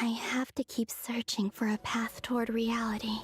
I have to keep searching for a path toward reality.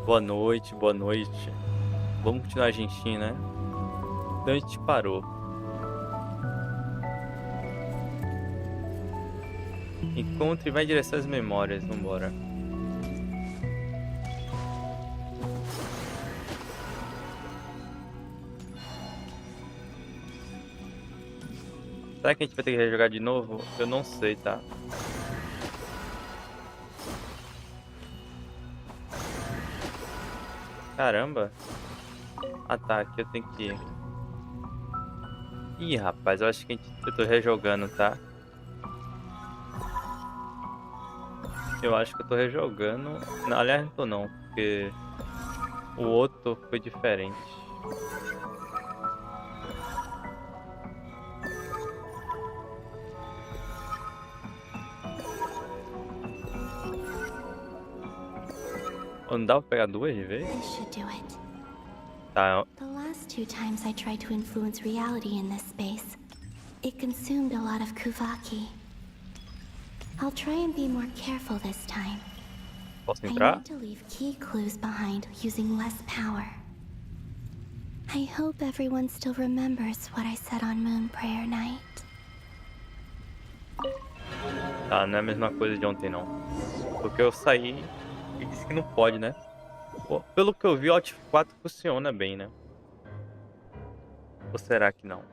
Boa noite, boa noite. Vamos continuar a Genshin, né? Então a gente parou. Encontre e vai em direção às memórias, vambora. Será que a gente vai ter que rejogar de novo? Eu não sei, tá? Caramba. Ah tá, aqui eu tenho que ir. Ih, rapaz, eu acho que eu tô rejogando, tá? Eu acho que eu tô rejogando. Não, aliás, não tô não, porque o outro foi diferente. Não dá pra pegar duas de vez? This should do it. Tá, The last 2 times I tried to influence reality in this space, it consumed a lot of Kuvaki. I'll try and be more careful this time. posso I entrar? need to leave key clues behind using less power. I hope everyone still remembers what I said on Moon Prayer Night. Tá, não é a mesma coisa de ontem não. Porque eu saí e disse que não pode, né? Pelo que eu vi, o Alt 4 funciona bem, né? Ou será que não?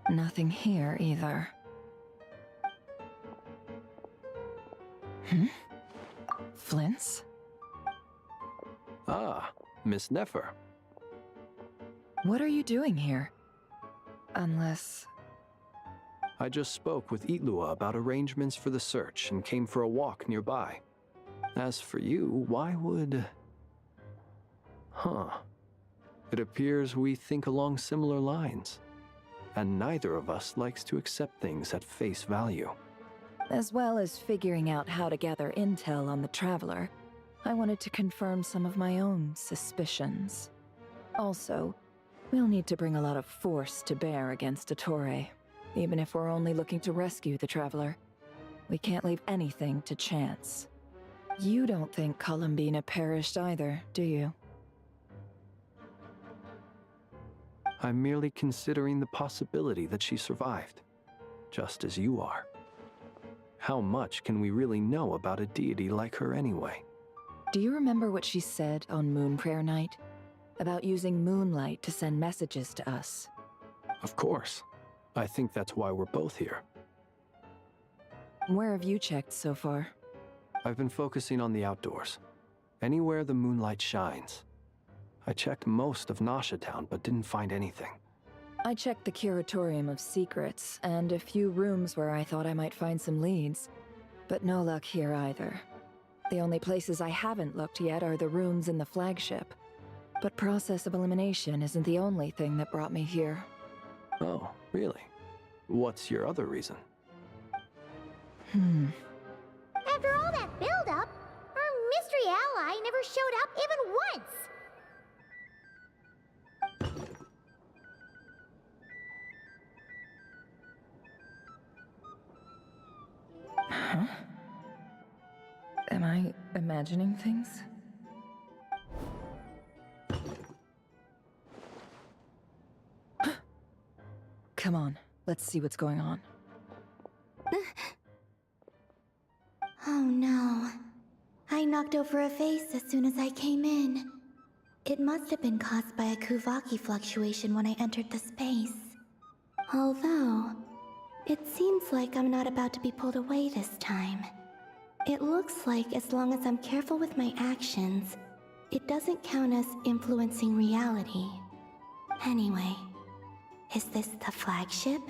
Nothing here either. Flints? Ah, Miss Nefer. What are you doing here? Unless... I just spoke with Itlua about arrangements for the search and came for a walk nearby. As for you, why would... Huh. It appears we think along similar lines. And neither of us likes to accept things at face value. As well as figuring out how to gather intel on the Traveler, I wanted to confirm some of my own suspicions. Also, we'll need to bring a lot of force to bear against Ettore, even if we're only looking to rescue the Traveler. We can't leave anything to chance. You don't think Columbina perished either, do you? I'm merely considering the possibility that she survived, just as you are. How much can we really know about a deity like her anyway? Do you remember what she said on Moon Prayer Night? About using moonlight to send messages to us? Of course. I think that's why we're both here. Where have you checked so far? I've been focusing on the outdoors. Anywhere the moonlight shines. I checked most of Nasha Town, but didn't find anything. I checked the Curatorium of Secrets, and a few rooms where I thought I might find some leads. But no luck here either. The only places I haven't looked yet are the rooms in the flagship. But process of elimination isn't the only thing that brought me here. Oh, really? What's your other reason? After all that build-up, our mystery ally never showed up even once! Huh? Am I imagining things? Come on, let's see what's going on. Oh no. I knocked over a vase as soon as I came in. It must have been caused by a Kuvaki fluctuation when I entered the space. Although, it seems like I'm not about to be pulled away this time. It looks like as long as I'm careful with my actions, it doesn't count as influencing reality. Anyway, is this the flagship?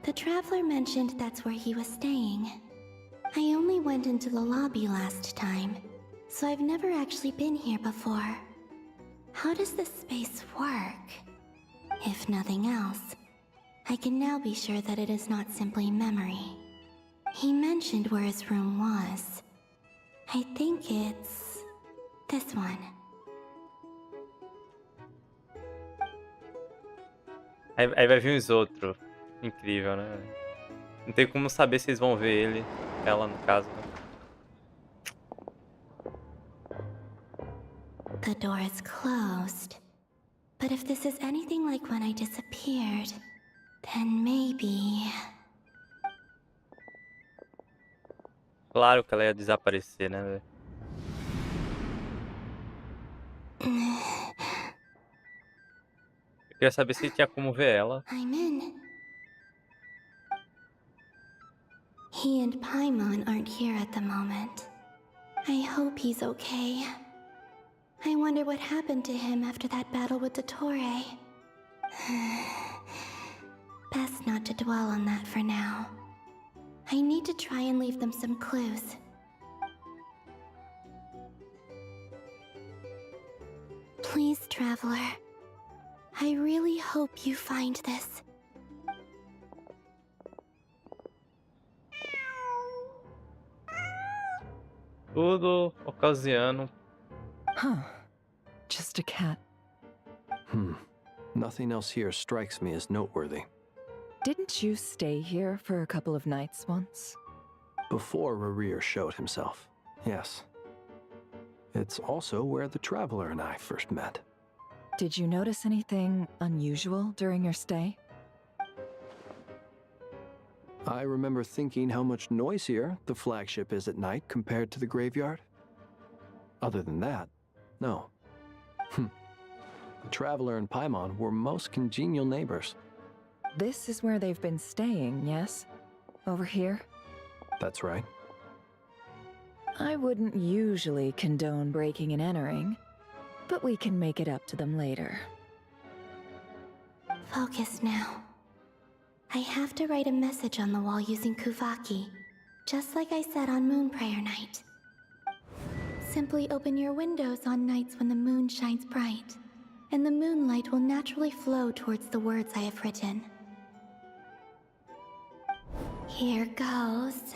The Traveler mentioned that's where he was staying. I only went into the lobby last time, so I've never actually been here before. How does this space work? If nothing else, I can now be sure that it is not simply memory. He mentioned where his room was. I think it's this one. Aí vai vir os outros. Incrível, né? Não tem como saber se eles vão ver ele, ela no caso, né? The door is closed. But if this is anything like when I disappeared, then maybe... Claro que ela ia desaparecer, né, velho? Eu queria saber se tinha como ver ela. I'm in. He and Paimon aren't here at the moment. I hope he's okay. I wonder what happened to him after that battle with the Torre. Best not to dwell on that for now. I need to try and leave them some clues. Please, Traveler. I really hope you find this. Tudo ocasiano. Huh. Just a cat. Nothing else here strikes me as noteworthy. Didn't you stay here for a couple of nights once? Before Rerir showed himself, yes. It's also where the Traveler and I first met. Did you notice anything unusual during your stay? I remember thinking how much noisier the flagship is at night compared to the graveyard. Other than that, no. The Traveler and Paimon were most congenial neighbors. This is where they've been staying, yes? Over here? That's right. I wouldn't usually condone breaking and entering, but we can make it up to them later. Focus now. I have to write a message on the wall using Kuvaki, just like I said on Moon Prayer Night. Simply open your windows on nights when the moon shines bright, and the moonlight will naturally flow towards the words I have written. Here goes.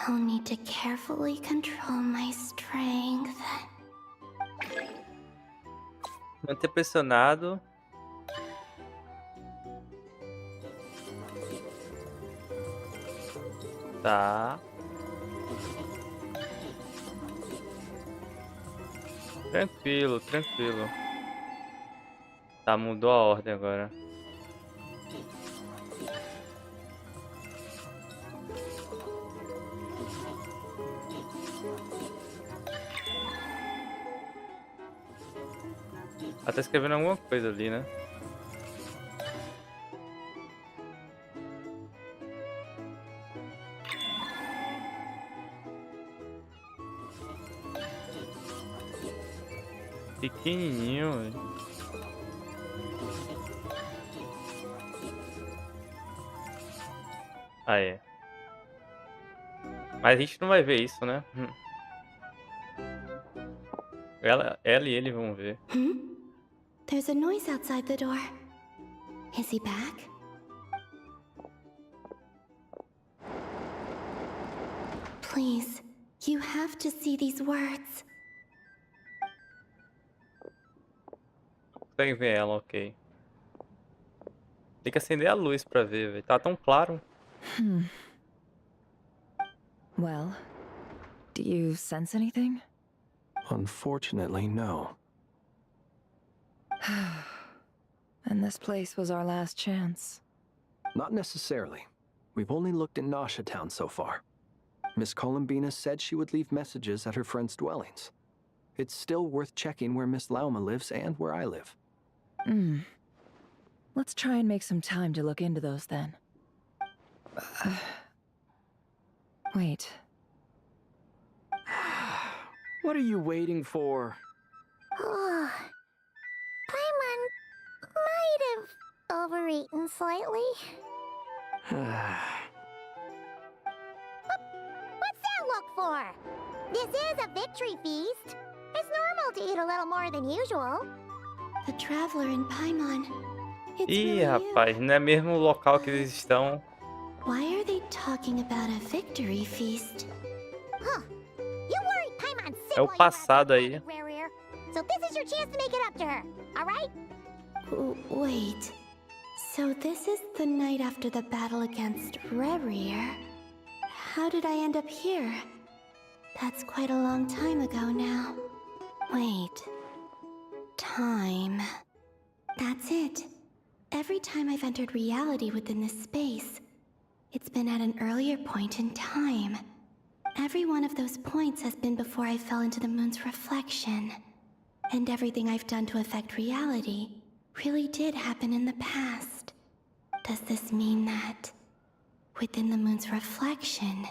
I'll need to carefully control my strength. Manter pressionado. Tá. Tranquilo, tranquilo. Tá, mudou a ordem agora. Ela tá escrevendo alguma coisa ali, né? Pequenininho, velho. Ah, é. Mas a gente não vai ver isso, né? Ela e ele vão ver. There's a noise outside the door. Is he back? Please, you have to see these words. Consegue ver ela, ok. Tem que acender a luz pra ver, velho. Tá tão claro. Well, do you sense anything? Unfortunately, no. And this place was our last chance. Not necessarily. We've only looked in Nasha Town so far. Miss Columbina said she would leave messages at her friends' dwellings. It's still worth checking where Miss Lauma lives and where I live. Let's try and make some time to look into those then. Wait. What are you waiting for? Oh, Paimon might have overeaten slightly. What's that look for? This is a victory feast. It's normal to eat a little more than usual. The traveler in Paimon. It's Ih, really you. rapaz, não é mesmo o local que eles estão. Why are they talking about a victory feast? Huh. You worried Paimon sick É o while you had passado that aí. rare ear. So this is your chance to make it up to her, alright? Wait. So this is the night after the battle against Rerir. How did I end up here? That's quite a long time ago now. Wait. Time. That's it. Every time I've entered reality within this space, it's been at an earlier point in time. Every one of those points has been before I fell into the moon's reflection. And everything I've done to affect reality really did happen in the past. Does this mean that, within the moon's reflection,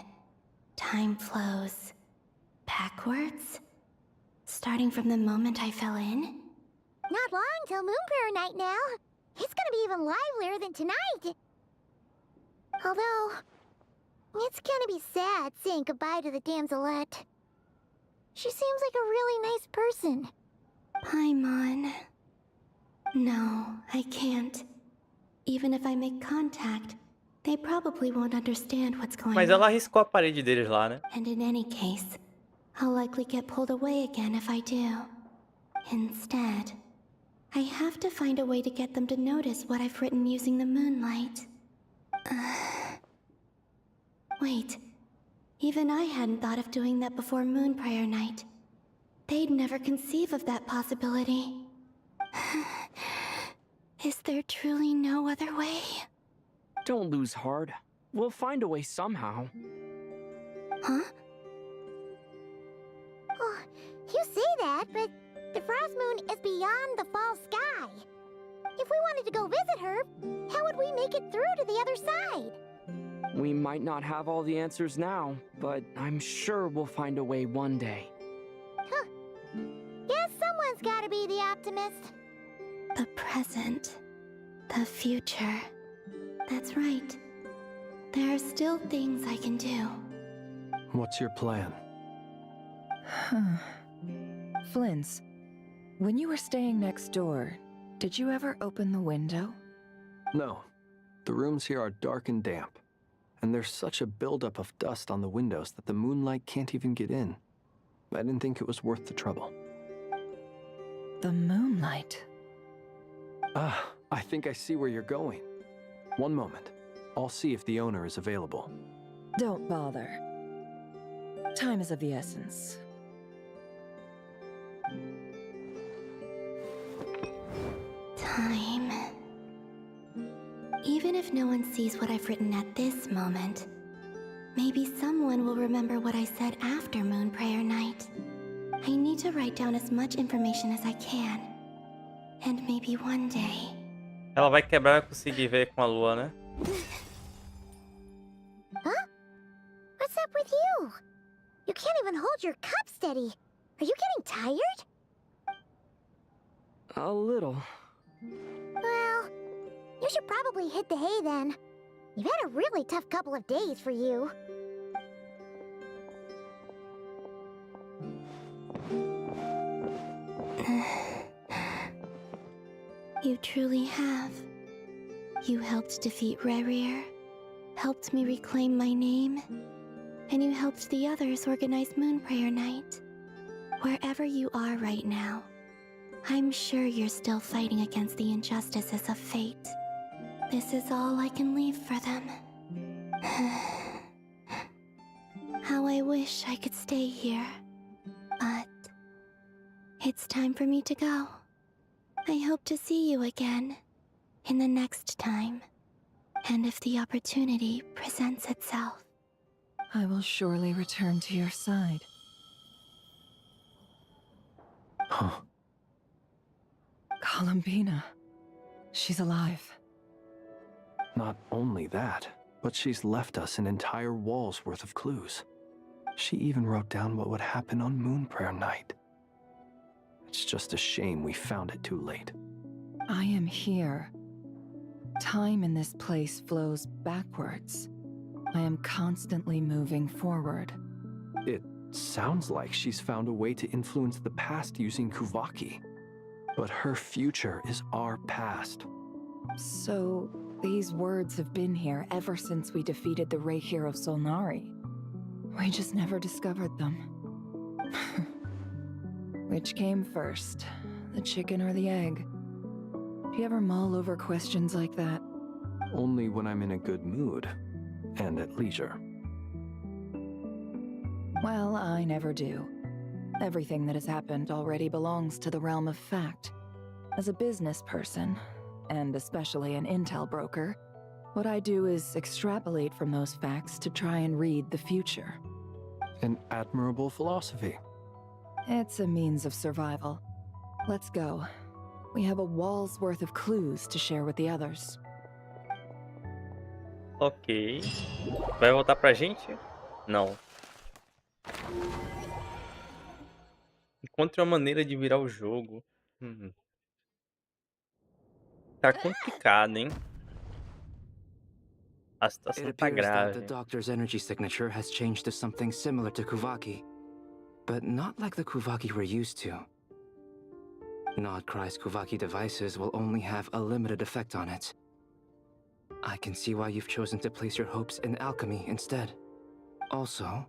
time flows backwards? Starting from the moment I fell in? Not long till Moon Prayer Night now. It's gonna be even livelier than tonight. Although, it's gonna be sad saying goodbye to the damselette. She seems like a really nice person. Paimon. No, I can't. Even if I make contact, they probably won't understand what's going Mas ela on. arriscou a parede deles lá, né? And in any case, I'll likely get pulled away again if I do. Instead, I have to find a way to get them to notice what I've written using the moonlight. Wait, even I hadn't thought of doing that before Moon Prayer Night. They'd never conceive of that possibility. Is there truly no other way? Don't lose heart. We'll find a way somehow. Huh? Oh, you say that, but the Frost Moon is beyond the fall sky. If we wanted to go visit her, how would we make it through to the other side? We might not have all the answers now, but I'm sure we'll find a way one day. Guess someone's gotta be the optimist. The present. The future. That's right. There are still things I can do. What's your plan? Flins, when you were staying next door, did you ever open the window? No. The rooms here are dark and damp. And there's such a buildup of dust on the windows that the moonlight can't even get in. I didn't think it was worth the trouble. The moonlight. Ah, I think I see where you're going. One moment. I'll see if the owner is available. Don't bother. Time is of the essence. Time. Even if no one sees what I've written at this moment, maybe someone will remember what I said after Moon Prayer Night. I need to write down as much information as I can. And maybe one day... Ela vai quebrar e conseguir ver com a lua, né? Huh? What's up with you? You can't even hold your cup steady. Are you getting tired? A little. Well, you should probably hit the hay then. You've had a really tough couple of days for you. You truly have. You helped defeat Rerir, helped me reclaim my name, and you helped the others organize Moon Prayer Night. Wherever you are right now, I'm sure you're still fighting against the injustices of fate. This is all I can leave for them. How I wish I could stay here. But it's time for me to go. I hope to see you again in the next time, and if the opportunity presents itself. I will surely return to your side. Huh. Columbina. She's alive. Not only that, but she's left us an entire wall's worth of clues. She even wrote down what would happen on Moon Prayer Night. It's just a shame we found it too late. I am here. Time in this place flows backwards. I am constantly moving forward. It sounds like she's found a way to influence the past using Kuvaki. But her future is our past. So, these words have been here ever since we defeated the Ray Hero Solnari. We just never discovered them. Which came first, the chicken or the egg? Do you ever mull over questions like that? Only when I'm in a good mood and at leisure. Well, I never do. Everything that has happened already belongs to the realm of fact. As a business person, and especially an intel broker, what I do is extrapolate from those facts to try and read the future. An admirable philosophy. It's a means of survival. Let's go. We have a wall's worth of clues to share with the others. Ok. Vai voltar pra gente? Não. Encontre uma maneira de virar o jogo. Tá complicado, hein? A situação It tá appears that the grave. doctor's energy signature has changed to something similar to Kuvaki, but not like the Kuvaki we're used to. Nodcry's Kuvaki devices will only have a limited effect on it. I can see why you've chosen to place your hopes in alchemy instead. Also,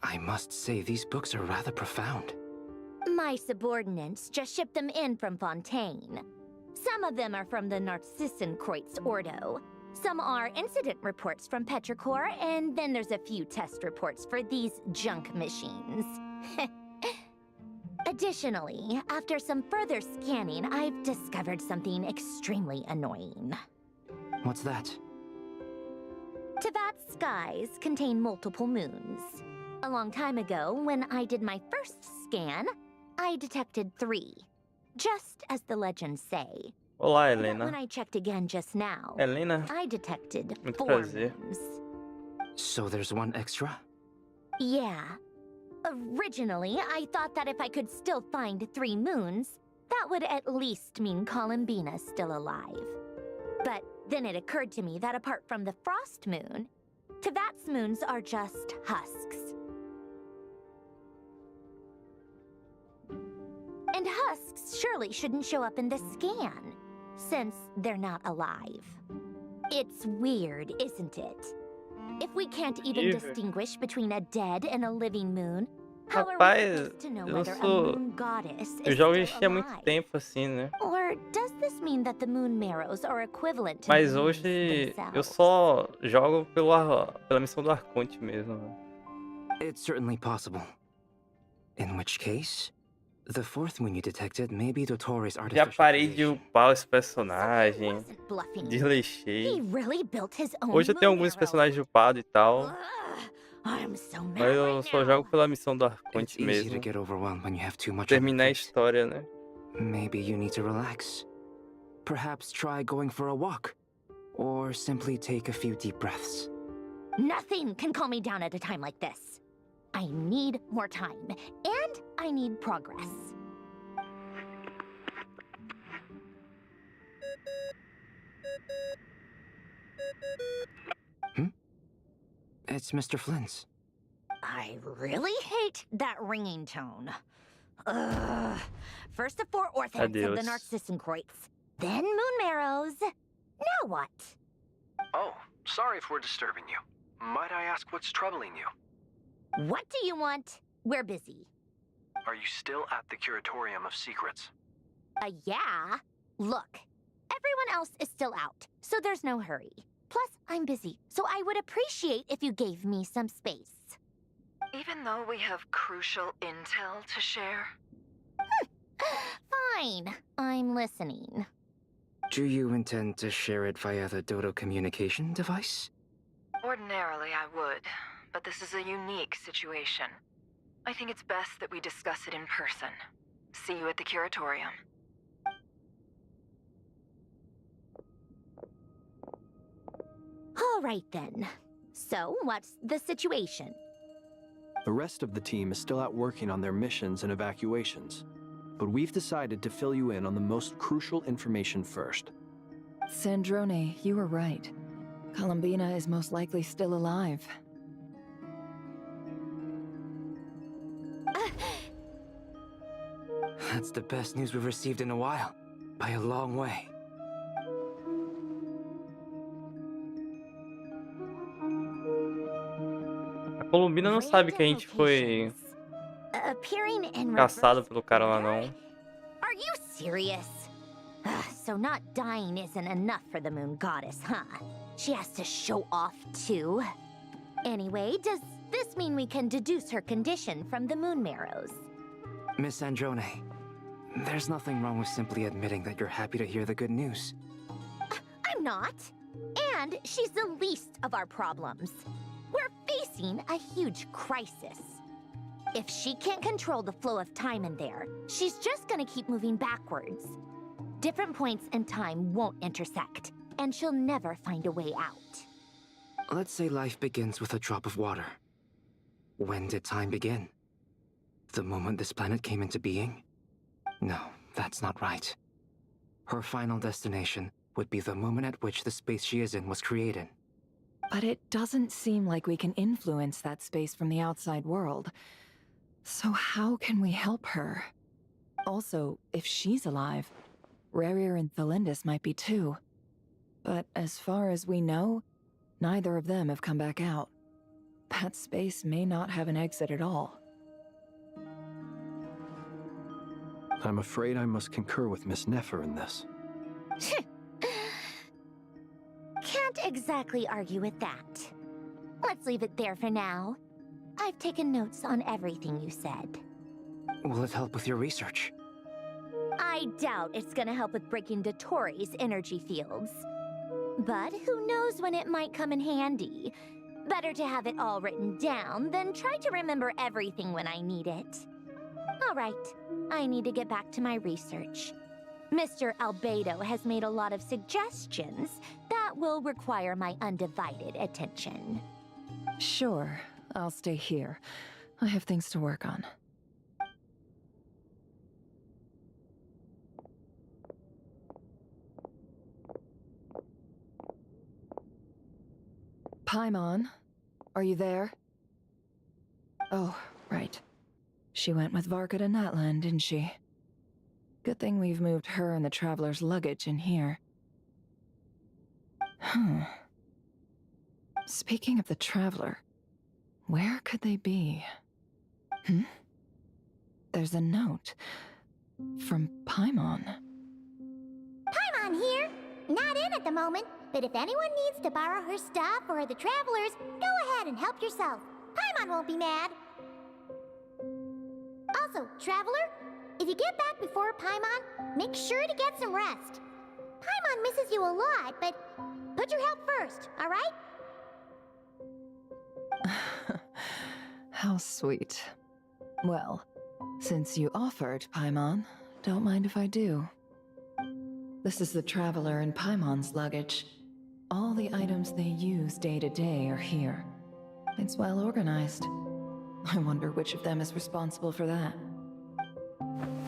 I must say these books are rather profound. My subordinates just shipped them in from Fontaine. Some of them are from the Narcissenkreuz Ordo. Some are incident reports from Petrichor, and then there's a few test reports for these junk machines. Additionally, after some further scanning, I've discovered something extremely annoying. What's that? Teyvat's skies contain multiple moons. A long time ago, when I did my first scan, I detected 3. Just as the legends say. Olá, But when Helena. I checked again just now, Helena, I detected muito 4 prazer. moons. So there's one extra? Yeah. Originally, I thought that if I could still find 3 moons, that would at least mean Columbina's still alive. But then it occurred to me that apart from the frost moon, Teyvat's moons are just husks. And husks surely shouldn't show up in the scan, since they're not alive. It's weird, isn't it? If we can't even Weird. distinguish between a dead and a living moon, how are we Rapaz, supposed to know eu whether sou- a moon goddess Eu is jogo still isso há muito alive? tempo assim, né? Or does this mean that the moon marrows are equivalent to Mas the moons hoje eu themselves? só jogo pela missão do Arconte mesmo. Né? It's certainly possible. In which case, the 4th moon you detected may be Dottore Já artificial parei de creation. upar os So he personagens, wasn't bluffing. He desleixei. really built his own Hoje eu tenho moon alguns marrow. personagens upados e tal, Ugh, I'm so mad mas eu right só now. jogo pela missão do It's Arconte easy to mesmo. get overwhelmed when you have too much on your Terminar a plate. história, né? Maybe you need to relax. Perhaps try going for a walk. Or simply take a few deep breaths. Nothing can calm me down at a time like this. I need more time, and I need progress. It's Mr. Flynn's. I really hate that ringing tone. Ugh. First the 4 orthants of the Adios. Narcissenkreuz, then moon marrows. Now what? Oh, sorry if we're disturbing you. Might I ask what's troubling you? What do you want? We're busy. Are you still at the Curatorium of Secrets? Yeah. Look, everyone else is still out, so there's no hurry. Plus, I'm busy, so I would appreciate if you gave me some space. Even though we have crucial intel to share? Fine. I'm listening. Do you intend to share it via the Dodo communication device? Ordinarily, I would, but this is a unique situation. I think it's best that we discuss it in person. See you at the curatorium. All right then. So, what's the situation? The rest of the team is still out working on their missions and evacuations, but we've decided to fill you in on the most crucial information first. Sandrone, you were right. Columbina is most likely still alive. That's the best news we've received in a while, by a long way. A Columbina não sabe que a gente foi Appearing in caçado reverse pelo cara lá, order? não. Are you serious? So not dying isn't enough for the moon goddess, huh? She has to show off too. Anyway, does this mean we can deduce her condition from the moon marrows? Miss Androne, there's nothing wrong with simply admitting that you're happy to hear the good news. I'm not. And she's the least of our problems. We're facing a huge crisis. If she can't control the flow of time in there, she's just gonna keep moving backwards. Different points in time won't intersect, and she'll never find a way out. Let's say life begins with a drop of water. When did time begin? The moment this planet came into being? No, that's not right. Her final destination would be the moment at which the space she is in was created. But it doesn't seem like we can influence that space from the outside world. So how can we help her? Also, if she's alive, Rerir and Thelindis might be too. But as far as we know, neither of them have come back out. That space may not have an exit at all. I'm afraid I must concur with Miss Nefer in this. Can't exactly argue with that. Let's leave it there for now. I've taken notes on everything you said. Will it help with your research? I doubt it's gonna help with breaking Dotori's energy fields. But who knows when it might come in handy. Better to have it all written down than try to remember everything when I need it. All right, I need to get back to my research. Mr. Albedo has made a lot of suggestions that will require my undivided attention. Sure, I'll stay here. I have things to work on. Paimon, are you there? Oh, right. She went with Varka to Natlan, didn't she? Good thing we've moved her and the Traveler's luggage in here. Speaking of the Traveler, where could they be? There's a note from Paimon. Paimon here. Not in at the moment, but if anyone needs to borrow her stuff or the Travelers, go ahead and help yourself. Paimon won't be mad. Also, Traveler, if you get back before Paimon, make sure to get some rest. Paimon misses you a lot, but put your health first, all right? How sweet. Well, since you offered, Paimon, don't mind if I do. This is the Traveler and Paimon's luggage. All the items they use day to day are here. It's well organized. I wonder which of them is responsible for that.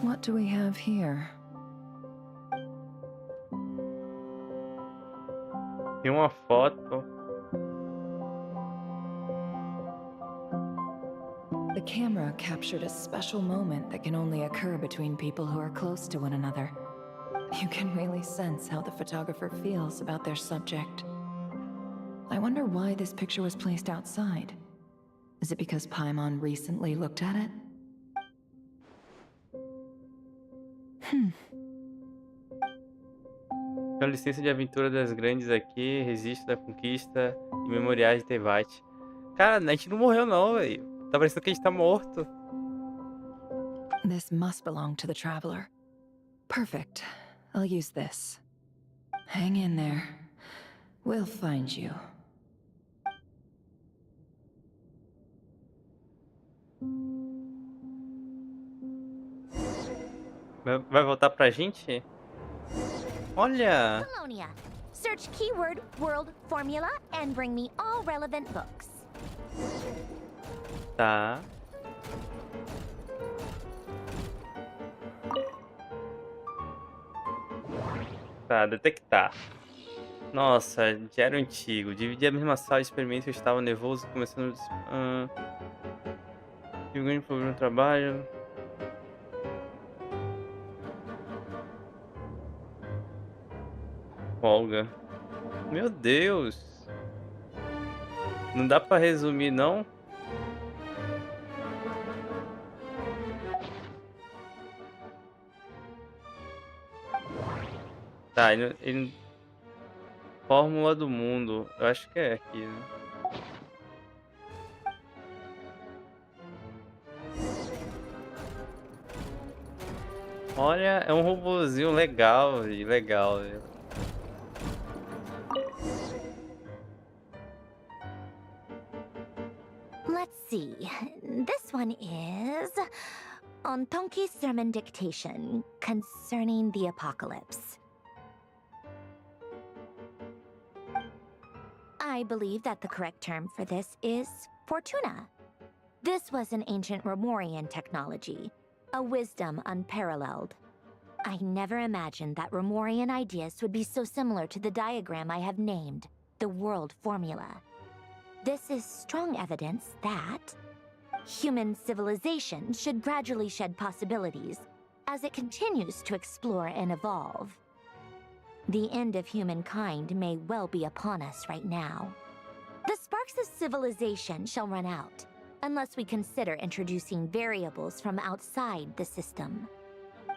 What do we have here? Tem uma foto. The camera captured a special moment that can only occur between people who are close to one another. You can really sense how the photographer feels about their subject. I wonder why this picture was placed outside. Is it because Paimon recently looked at it? Tem uma licença de aventura das grandes aqui, registro da conquista e memoriais de Teyvat. Cara, a gente não morreu não, velho. Tá parecendo que a gente tá morto. This must belong to the Traveler. Perfect. I'll use this. Hang in there. We'll find you. Vai voltar pra gente? Olha! Polonia. Search keyword world formula and bring me all relevant books. Tá. Tá, detectar. Nossa, diário antigo. Dividi a mesma sala de experimento, eu estava nervoso, começando... Tive um grande problema no trabalho. Folga. Meu Deus. Não dá pra resumir, não? Tá, ele... Fórmula do mundo. Eu acho que é aqui, né? Olha, é um robozinho legal, legal. Let's see. This one is on Tonki's sermon dictation concerning the apocalypse. I believe that the correct term for this is Fortuna. This was an ancient Romorian technology, a wisdom unparalleled. I never imagined that Romorian ideas would be so similar to the diagram I have named, the world formula. This is strong evidence that human civilization should gradually shed possibilities as it continues to explore and evolve. The end of humankind may well be upon us right now. The sparks of civilization shall run out, unless we consider introducing variables from outside the system.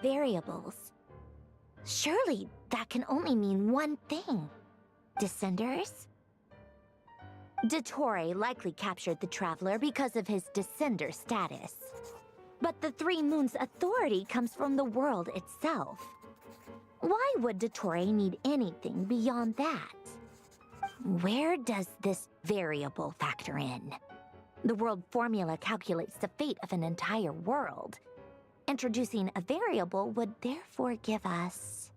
Variables? Surely that can only mean one thing. Descenders? Dottore likely captured the Traveler because of his descender status. But the Three Moons' authority comes from the world itself. Why would Dottore need anything beyond that? Where does this variable factor in? The world formula calculates the fate of an entire world. Introducing a variable would therefore give us...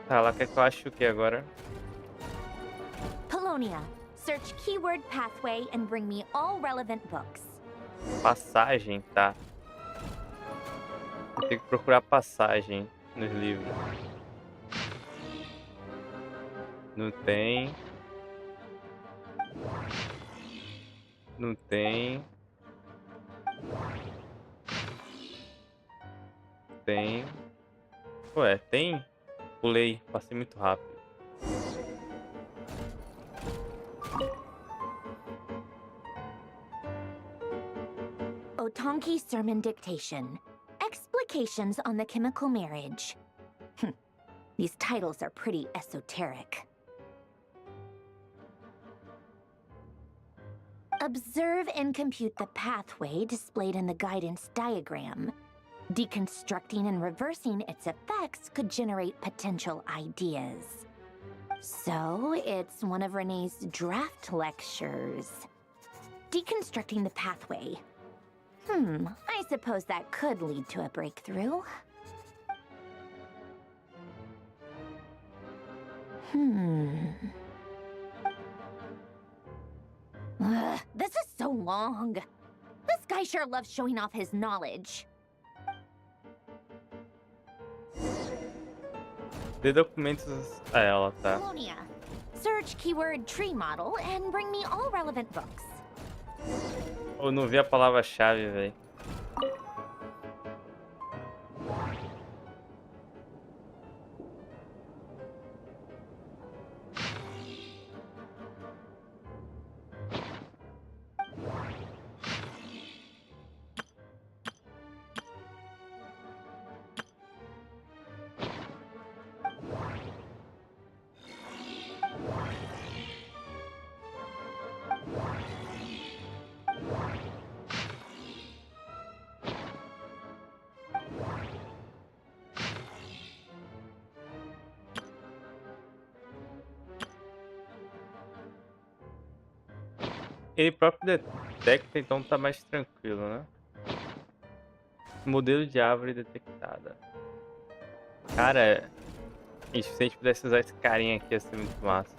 Tá, ela quer que eu ache o que agora? Polonia. Search keyword pathway and bring me all relevant books. Passagem, tá. Eu tenho que procurar passagem nos livros. Não tem. Não tem. Tem. Ué, tem? Pulei, passei muito rápido. Otonki sermon dictation. Explications on the chemical marriage. These titles are pretty esoteric. Observe and compute the pathway displayed in the guidance diagram. Deconstructing and reversing its effects could generate potential ideas. So, it's one of Renee's draft lectures. Deconstructing the pathway. I suppose that could lead to a breakthrough. This is so long. This guy sure loves showing off his knowledge. Dê documentos a ela, tá? Polonia. Search keyword tree model and bring me all relevant books. Eu não vi a palavra-chave, velho. ele próprio detecta, então tá mais tranquilo, né? Modelo de árvore detectada. Cara, e se a gente pudesse usar esse carinha aqui, ia ser muito massa.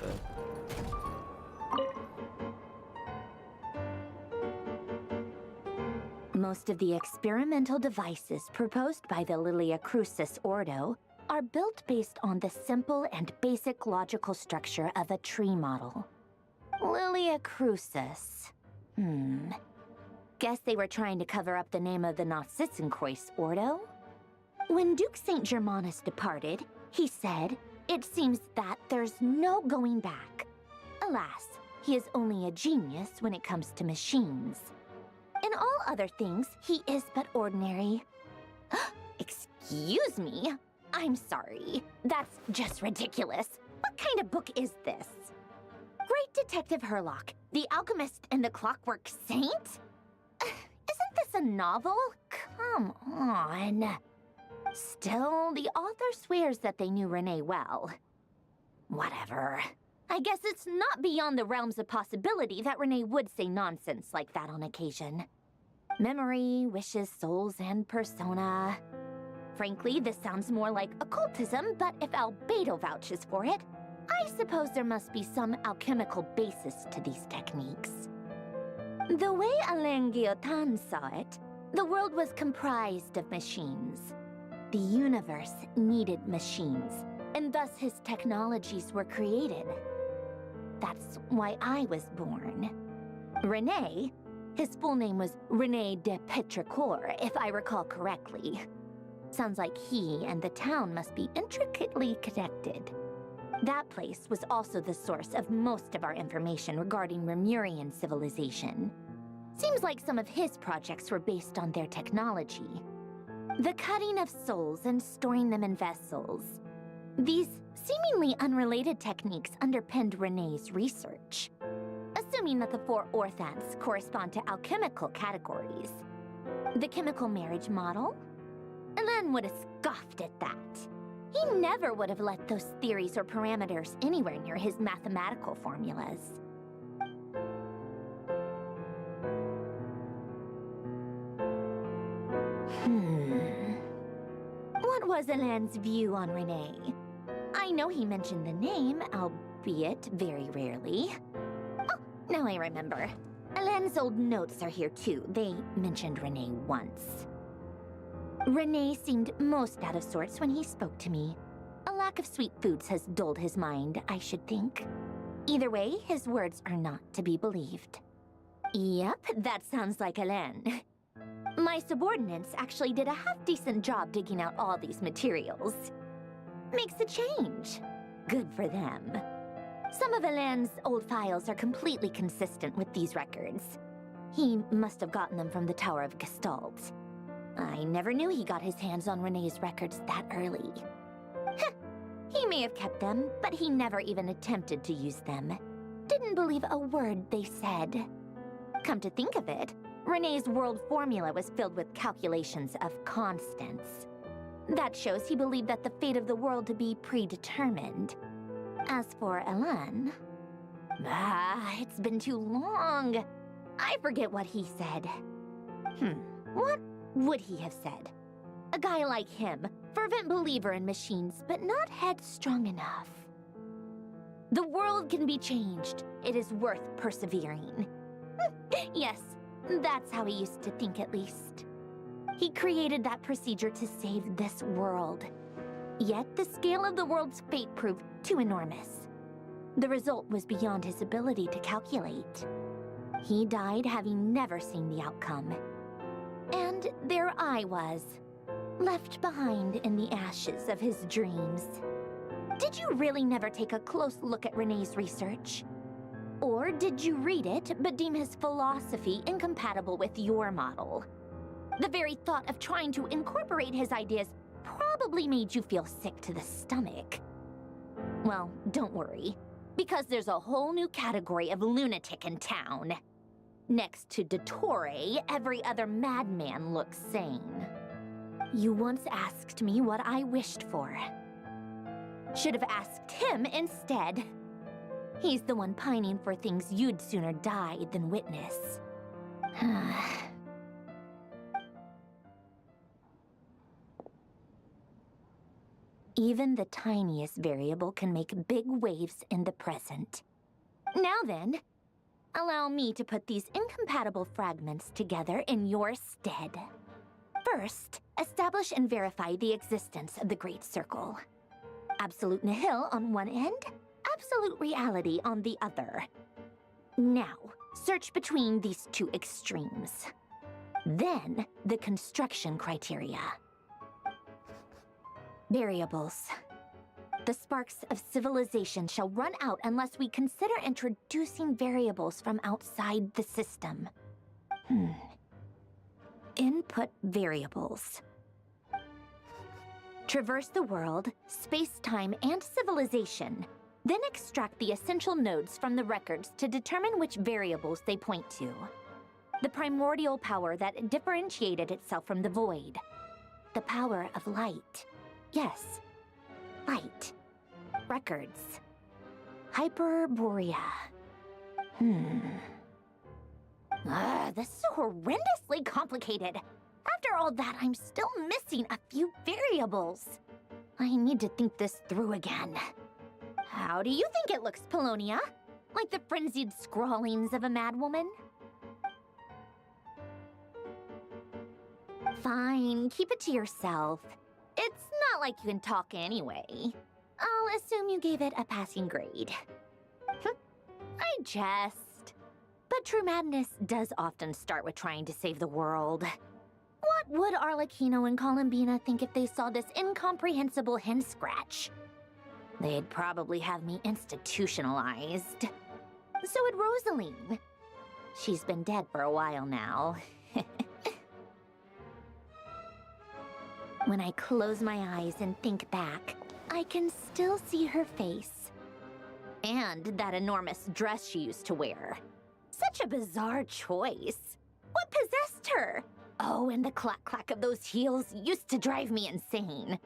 Most of the experimental devices proposed by the Lilia Crucis Ordo are built based on the simple and basic logical structure of a tree model. Lilia Crucis. Guess they were trying to cover up the name of the Nautitzenkreuz Ordo? When Duke St. Germanus departed, he said, "It seems that there's no going back." Alas, he is only a genius when it comes to machines. In all other things, he is but ordinary. Excuse me? I'm sorry. That's just ridiculous. What kind of book is this? Great Detective Herlock, The Alchemist and the Clockwork Saint? Isn't this a novel? Come on. Still, the author swears that they knew Renee well. Whatever. I guess it's not beyond the realms of possibility that Renee would say nonsense like that on occasion. Memory, wishes, souls, and persona. Frankly, this sounds more like occultism, but if Albedo vouches for it, I suppose there must be some alchemical basis to these techniques. The way Alain Guillotin saw it, the world was comprised of machines. The universe needed machines, and thus his technologies were created. That's why I was born. René, his full name was René de Petrichor, if I recall correctly. Sounds like he and the town must be intricately connected. That place was also the source of most of our information regarding Remurian civilization. Seems like some of his projects were based on their technology. The cutting of souls and storing them in vessels. These seemingly unrelated techniques underpinned René's research. Assuming that the four orthants correspond to alchemical categories. The chemical marriage model? Alain would have scoffed at that. He never would have let those theories or parameters anywhere near his mathematical formulas. What was Alain's view on René? I know he mentioned the name, albeit very rarely. Oh, now I remember. Alain's old notes are here too. They mentioned René once. René seemed most out of sorts when he spoke to me. A lack of sweet foods has dulled his mind, I should think. Either way, his words are not to be believed. Yep, that sounds like Alain. My subordinates actually did a half-decent job digging out all these materials. Makes a change. Good for them. Some of Alain's old files are completely consistent with these records. He must have gotten them from the Tower of Gestalt. I never knew he got his hands on René's records that early. He may have kept them, but he never even attempted to use them. Didn't believe a word they said. Come to think of it, René's world formula was filled with calculations of constants. That shows he believed that the fate of the world to be predetermined. As for Alain... it's been too long. I forget what he said. What would he have said? A guy like him, fervent believer in machines, but not headstrong enough. The world can be changed. It is worth persevering. Yes, that's how he used to think at least. He created that procedure to save this world. Yet the scale of the world's fate proved too enormous. The result was beyond his ability to calculate. He died having never seen the outcome. And there I was, left behind in the ashes of his dreams. Did you really never take a close look at René's research? Or did you read it but deem his philosophy incompatible with your model? The very thought of trying to incorporate his ideas probably made you feel sick to the stomach. Well, don't worry, because there's a whole new category of lunatic in town. Next to Dottore, every other madman looks sane. You once asked me what I wished for. Should have asked him instead. He's the one pining for things you'd sooner die than witness. Even the tiniest variable can make big waves in the present. Now then, allow me to put these incompatible fragments together in your stead. First, establish and verify the existence of the Great Circle. Absolute nihil on one end, absolute reality on the other. Now, search between these two extremes. Then, the construction criteria. Variables. The sparks of civilization shall run out unless we consider introducing variables from outside the system. Input variables. Traverse the world, space-time, and civilization. Then extract the essential nodes from the records to determine which variables they point to. The primordial power that differentiated itself from the void. The power of light. Yes, light. Records. Hyperborea. This is horrendously complicated. After all that, I'm still missing a few variables. I need to think this through again. How do you think it looks, Polonia? Like the frenzied scrawlings of a madwoman? Fine, keep it to yourself. It's not like you can talk anyway. I'll assume you gave it a passing grade. I jest. But true madness does often start with trying to save the world. What would Arlecchino and Columbina think if they saw this incomprehensible hen scratch? They'd probably have me institutionalized. So would Rosaline. She's been dead for a while now. When I close my eyes and think back, I can still see her face. And that enormous dress she used to wear. Such a bizarre choice. What possessed her? Oh, and the clack-clack of those heels used to drive me insane.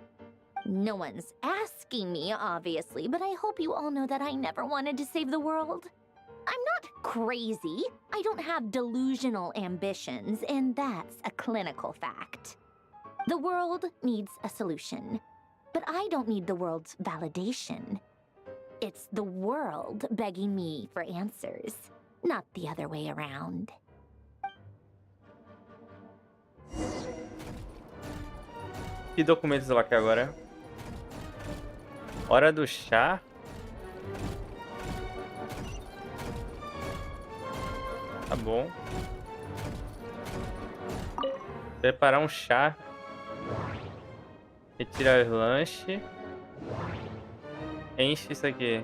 No one's asking me, obviously, but I hope you all know that I never wanted to save the world. I'm not crazy. I don't have delusional ambitions, and that's a clinical fact. The world needs a solution, but I don't need the world's validation. It's the world begging me for answers, not the other way around. Que documentos ela quer agora? Hora do chá? Tá bom. Preparar um chá. Retirar lanche. Enche isso aqui.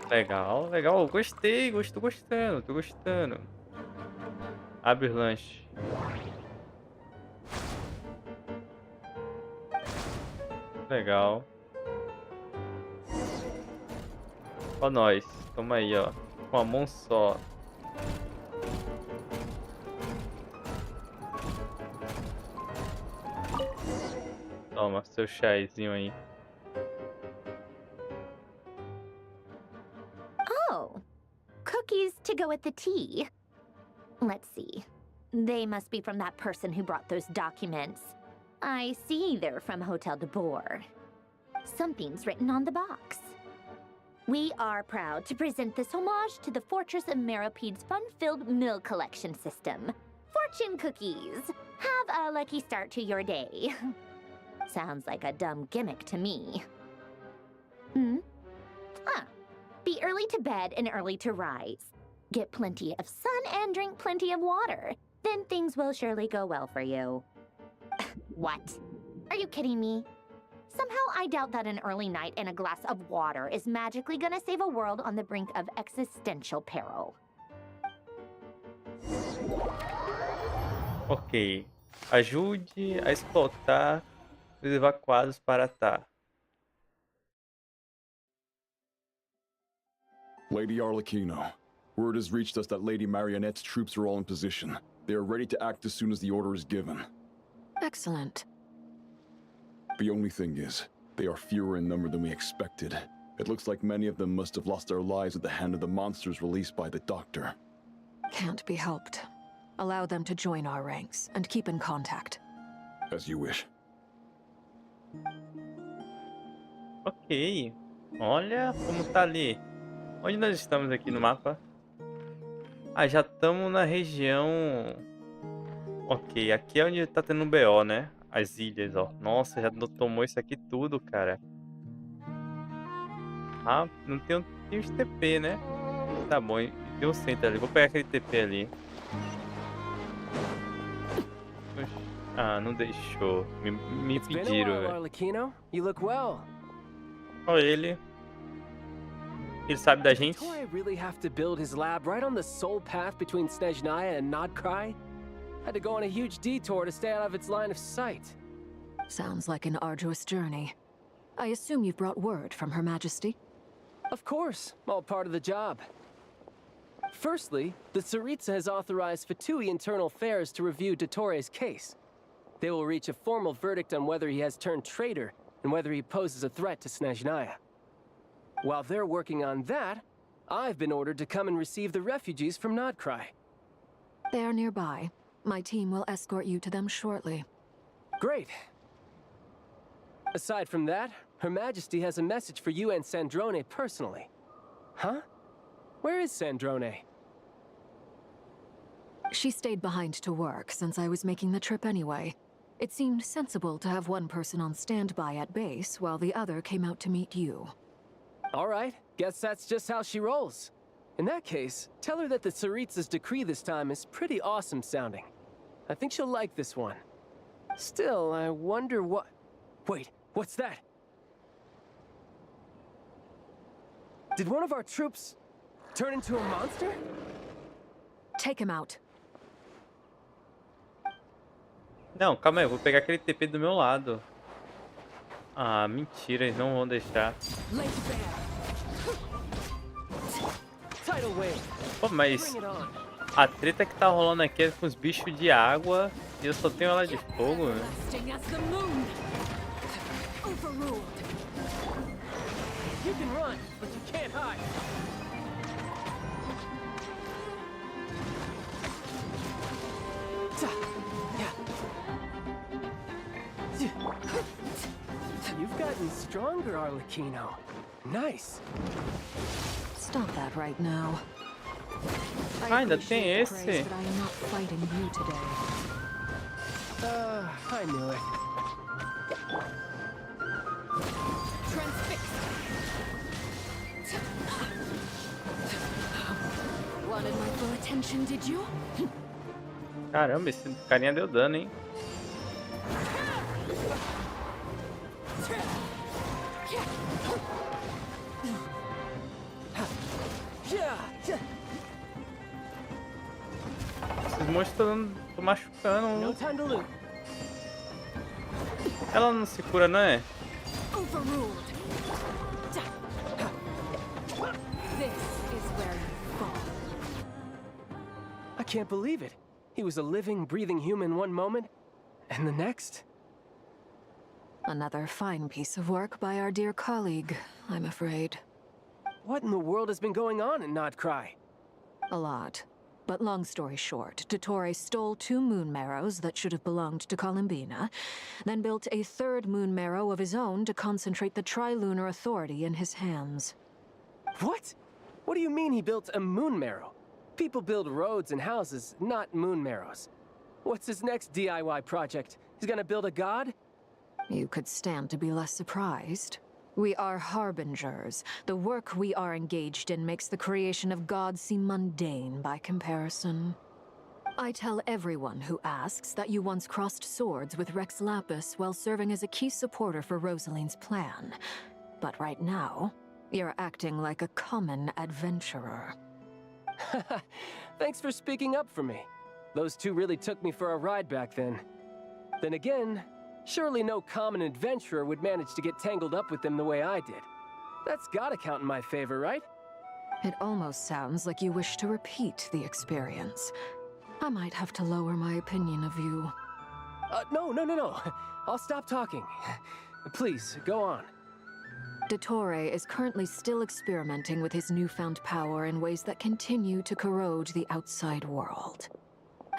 Legal, legal. Gostei, tô gostando. Abre o lanche. Legal. Ó nós. Toma aí, ó. Com a mão só. Toma, seu chazinho aí. Oh, cookies to go with the tea. Let's see. They must be from that person who brought those documents. I see they're from Hotel de Boer. Something's written on the box. We are proud to present this homage to the Fortress of Meropede's fun-filled mill collection system. Fortune cookies. Have a lucky start to your day. Sounds like a dumb gimmick to me. Be early to bed and early to rise. Get plenty of sun and drink plenty of water. Then things will surely go well for you. What? Are you kidding me? Somehow I doubt that an early night and a glass of water is magically gonna save a world on the brink of existential peril. Ok. Ajude a escoltar os evacuados para Tá. Lady Arlecchino, word has reached us that Lady Marionette's troops are all in position. They are ready to act as soon as the order is given. Excellent. The only thing is, they are fewer in number than we expected. It looks like many of them must have lost their lives at the hand of the monsters released by the Doctor. Can't be helped. Allow them to join our ranks and keep in contact. As you wish. Ok. Olha como tá ali. Onde nós estamos aqui no mapa? Ah, já estamos na região... Ok, aqui é onde tá tendo um BO, né? As ilhas, ó. Nossa, já tomou isso aqui tudo, cara. Ah, não tem, tem os TP, né? Tá bom, e tem um centro ali. Vou pegar aquele TP ali. Ah, não deixou. Me pediram, velho. You look well. Olha ele. Ele sabe da gente? Did Toy really have to build his lab right on the sole path between Snezhnaya and Nodcry? Had to go on a huge detour to stay out of its line of sight. Sounds like an arduous journey. I assume you've brought word from Her Majesty? Of course, all part of the job. Firstly, the Tsaritsa has authorized Fatui Internal Affairs to review Dottores' case. They will reach a formal verdict on whether he has turned traitor and whether he poses a threat to Snezhnaya. While they're working on that, I've been ordered to come and receive the refugees from Nodcry. They are nearby. My team will escort you to them shortly. Great. Aside from that, Her Majesty has a message for you and Sandrone personally. Huh? Where is Sandrone? She stayed behind to work since I was making the trip anyway. It seemed sensible to have one person on standby at base while the other came out to meet you. All right, guess that's just how she rolls. In that case, tell her that the Tsaritsa's decree this time is pretty awesome sounding. I think she'll like this one. Still, I wonder what... Wait, what's that? Did one of our troops turn into a monster? Take him out. Não, calma aí, eu vou pegar aquele TP do meu lado. Ah, mentira, eles não vão deixar. Pô, mas a treta que tá rolando aqui é com os bichos de água e eu só tenho ela de fogo, né? You've gotten stronger, Arlecchino. Nice. Stop that right now. Ah, ainda tem esse. I am not fighting you today. I knew it. Wanted my full attention, did you? Caramba, esse carinha deu dano, hein? Esses monstros estão machucando. Ela não se cura, não é? I can't believe it. He was a living, breathing human one moment, and the next... Another fine piece of work by our dear colleague, I'm afraid. What in the world has been going on in Nodcry? A lot. But long story short, Dottore stole 2 moon marrows that should have belonged to Columbina, then built a 3rd moon marrow of his own to concentrate the Trilunar Authority in his hands. What? What do you mean he built a moon marrow? People build roads and houses, not moon marrows. What's his next DIY project? He's gonna build a god? You could stand to be less surprised. We are harbingers. The work we are engaged in makes the creation of gods seem mundane by comparison. I tell everyone who asks that you once crossed swords with Rex Lapis while serving as a key supporter for Rosaline's plan. But right now, you're acting like a common adventurer. Thanks for speaking up for me. Those 2 really took me for a ride back then. Then again, surely no common adventurer would manage to get tangled up with them the way I did. That's gotta count in my favor, right? It almost sounds like you wish to repeat the experience. I might have to lower my opinion of you. No. I'll stop talking. Please, go on. Dottore is currently still experimenting with his newfound power in ways that continue to corrode the outside world.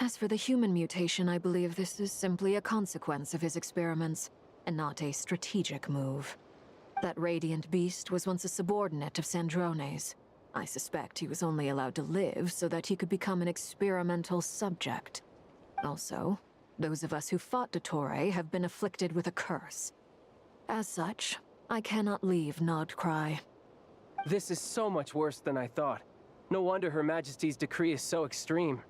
As for the human mutation, I believe this is simply a consequence of his experiments, and not a strategic move. That radiant beast was once a subordinate of Sandrone's. I suspect he was only allowed to live so that he could become an experimental subject. Also, those of us who fought Dottore have been afflicted with a curse. As such, I cannot leave Nodcry. This is so much worse than I thought. No wonder Her Majesty's decree is so extreme.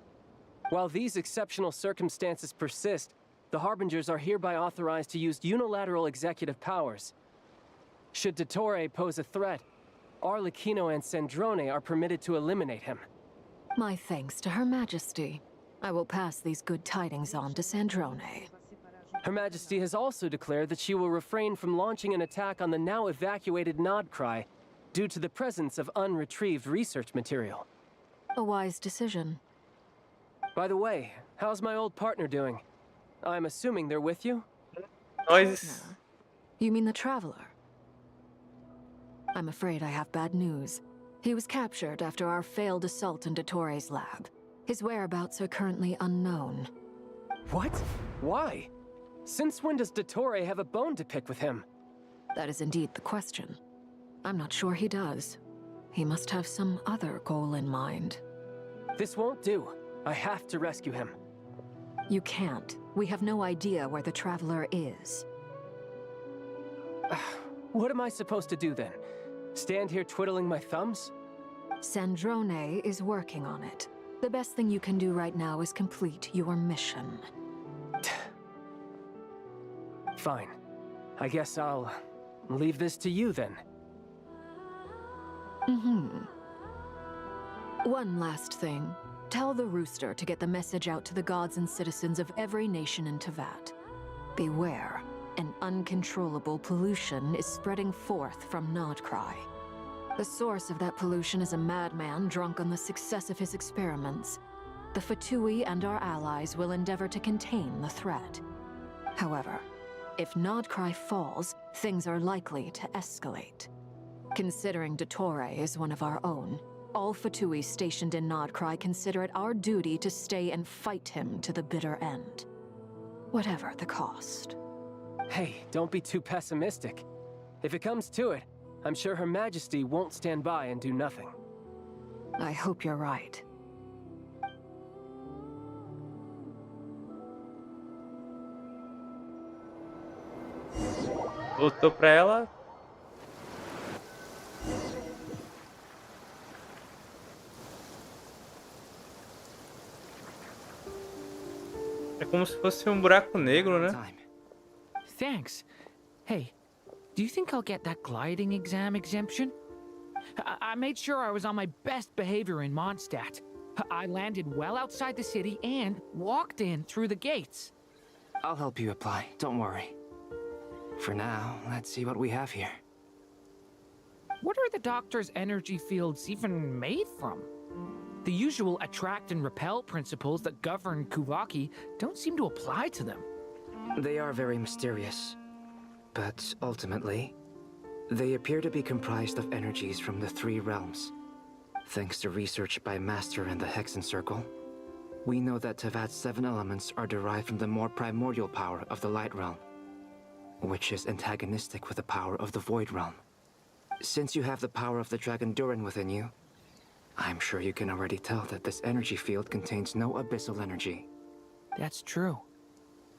While these exceptional circumstances persist, the Harbingers are hereby authorized to use unilateral executive powers. Should Dottore pose a threat, Arlecchino and Sandrone are permitted to eliminate him. My thanks to Her Majesty. I will pass these good tidings on to Sandrone. Her Majesty has also declared that she will refrain from launching an attack on the now evacuated Nodcry due to the presence of unretrieved research material. A wise decision. By the way, how's my old partner doing? I'm assuming they're with you? Nós. You mean the Traveler? I'm afraid I have bad news. He was captured after our failed assault in Dottore's lab. His whereabouts are currently unknown. What? Why? Since when does Dottore have a bone to pick with him? That is indeed the question. I'm not sure he does. He must have some other goal in mind. This won't do. I have to rescue him. You can't. We have no idea where the Traveler is. What am I supposed to do then? Stand here twiddling my thumbs? Sandrone is working on it. The best thing you can do right now is complete your mission. Fine. I guess I'll leave this to you then. One last thing. Tell the Rooster to get the message out to the gods and citizens of every nation in Teyvat. Beware. An uncontrollable pollution is spreading forth from Nodcry. The source of that pollution is a madman drunk on the success of his experiments. The Fatui and our allies will endeavor to contain the threat. However, if Nodcry falls, things are likely to escalate. Considering Dottore is one of our own, all Fatui stationed in Nodcry consider it our duty to stay and fight him to the bitter end. Whatever the cost. Hey, don't be too pessimistic. If it comes to it, I'm sure Her Majesty won't stand by and do nothing. I hope you're right. Voltou pra ela. É como se fosse um buraco negro, né? Thanks. Hey, do you think I'll get that gliding exam exemption? I made sure I was on my best behavior in Mondstadt. I landed well outside the city and walked in through the gates. I'll help you apply, don't worry. For now, let's see what we have here. What are the doctor's energy fields even made from? The usual attract and repel principles that govern Kuvaki don't seem to apply to them. They are very mysterious, but ultimately, they appear to be comprised of energies from the three realms. Thanks to research by Master in the Hexen Circle, we know that Teyvat's 7 elements are derived from the more primordial power of the Light Realm, which is antagonistic with the power of the Void Realm. Since you have the power of the Dragon Durin within you, I'm sure you can already tell that this energy field contains no abyssal energy. That's true.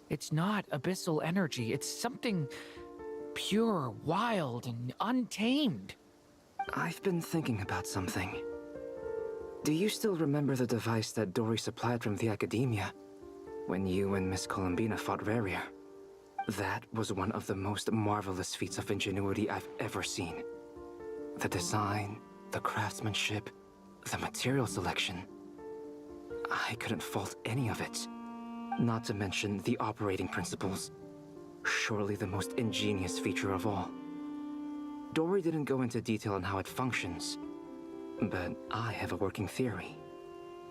It's not abyssal energy, it's something pure, wild, and untamed. I've been thinking about something. Do you still remember the device that Dory supplied from the Academia when you and Miss Columbina fought Rarier? That was one of the most marvelous feats of ingenuity I've ever seen. The design, the craftsmanship, the material selection. I couldn't fault any of it. Not to mention the operating principles. Surely the most ingenious feature of all. Dory didn't go into detail on how it functions, but I have a working theory.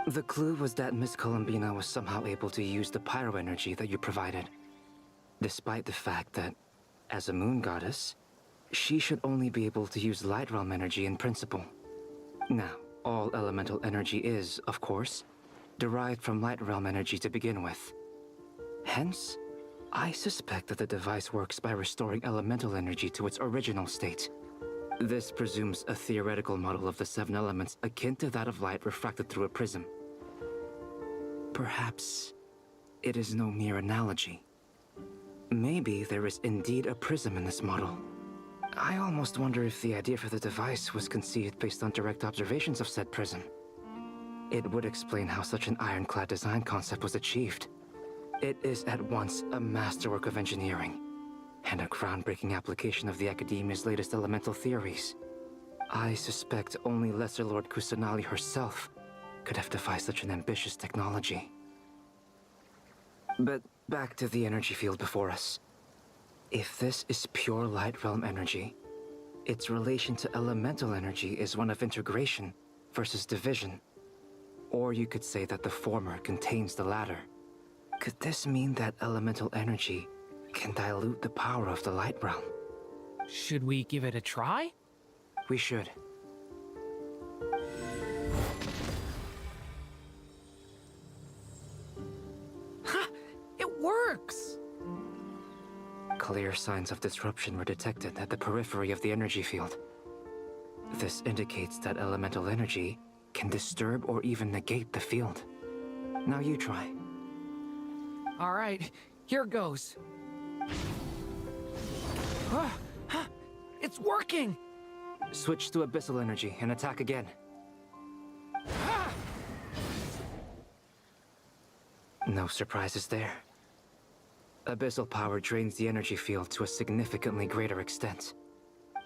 The clue was that Miss Columbina was somehow able to use the pyro energy that you provided, despite the fact that, as a moon goddess, she should only be able to use light realm energy in principle. Now, all elemental energy is, of course, derived from light realm energy to begin with. Hence, I suspect that the device works by restoring elemental energy to its original state. This presumes a theoretical model of the 7 elements akin to that of light refracted through a prism. Perhaps it is no mere analogy. Maybe there is indeed a prism in this model. I almost wonder if the idea for the device was conceived based on direct observations of said prism. It would explain how such an ironclad design concept was achieved. It is at once a masterwork of engineering and a groundbreaking application of the Academia's latest elemental theories. I suspect only Lesser Lord Kusanali herself could have devised such an ambitious technology. But back to the energy field before us. If this is pure light realm energy, its relation to elemental energy is one of integration versus division. Or you could say that the former contains the latter. Could this mean that elemental energy can dilute the power of the light realm? Should we give it a try? We should. Ha! It works! Clear signs of disruption were detected at the periphery of the energy field. This indicates that elemental energy can disturb or even negate the field. Now you try. All right, here goes. It's working! Switch to abyssal energy and attack again. No surprises there. Abyssal power drains the energy field to a significantly greater extent.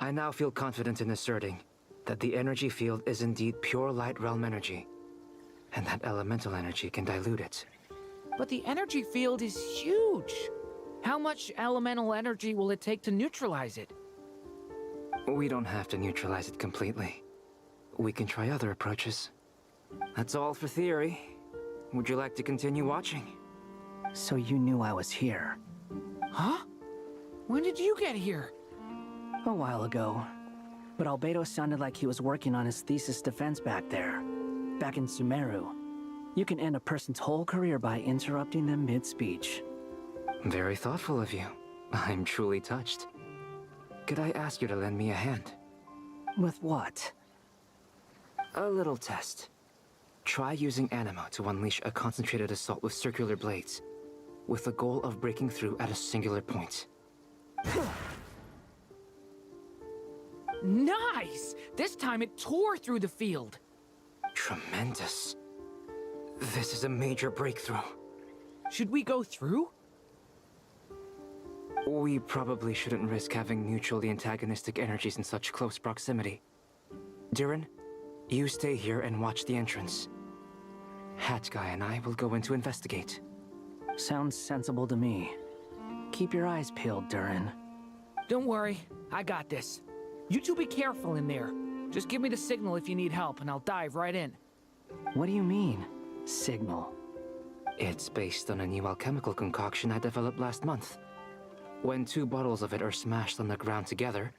I now feel confident in asserting that the energy field is indeed pure light realm energy, and that elemental energy can dilute it. But the energy field is huge. How much elemental energy will it take to neutralize it? We don't have to neutralize it completely. We can try other approaches. That's all for theory. Would you like to continue watching? So you knew I was here? Huh? When did you get here? A while ago. But Albedo sounded like he was working on his thesis defense back there. Back in Sumeru. You can end a person's whole career by interrupting them mid-speech. Very thoughtful of you. I'm truly touched. Could I ask you to lend me a hand? With what? A little test. Try using Anima to unleash a concentrated assault with circular blades, with the goal of breaking through at a singular point. Nice! This time it tore through the field. Tremendous. This is a major breakthrough. Should we go through? We probably shouldn't risk having mutually antagonistic energies in such close proximity. Durin, you stay here and watch the entrance. Hat Guy and I will go in to investigate. Sounds sensible to me. Keep your eyes peeled, Durin. Don't worry, I got this. You two be careful in there. Just give me the signal if you need help and I'll dive right in. What do you mean, signal? It's based on a new alchemical concoction I developed last month. When 2 bottles of it are smashed on the ground together,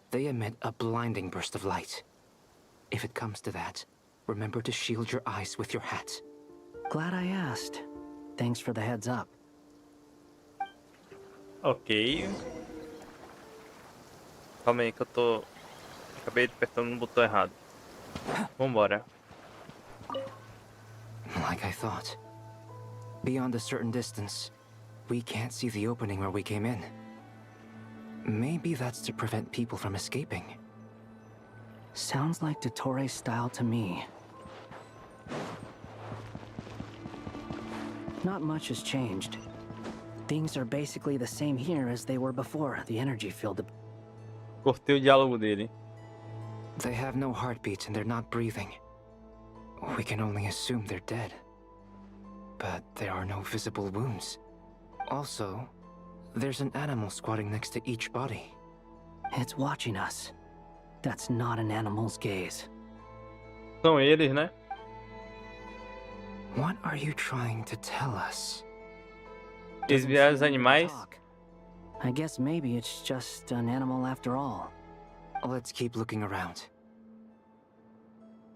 they emit a blinding burst of light. If it comes to that, remember to shield your eyes with your hat. Glad I asked. Thanks for the heads up. Ok. Calma aí que eu tô... Acabei apertando no botão errado. Vambora. Like I thought. Beyond a certain distance, we can't see the opening where we came in. Maybe that's to prevent people from escaping. Sounds like Dottore style to me. Not much has changed. Things are basically the same here as they were before the energy field. Cortei o diálogo dele. They have no heartbeat and they're not breathing. We can only assume they're dead. But there are no visible wounds. Also, there's an animal squatting next to each body. It's watching us. That's not an animal's gaze. São eles, né? What are you trying to tell us? Desviar os animais. I guess maybe it's just an animal after all. Let's keep looking around.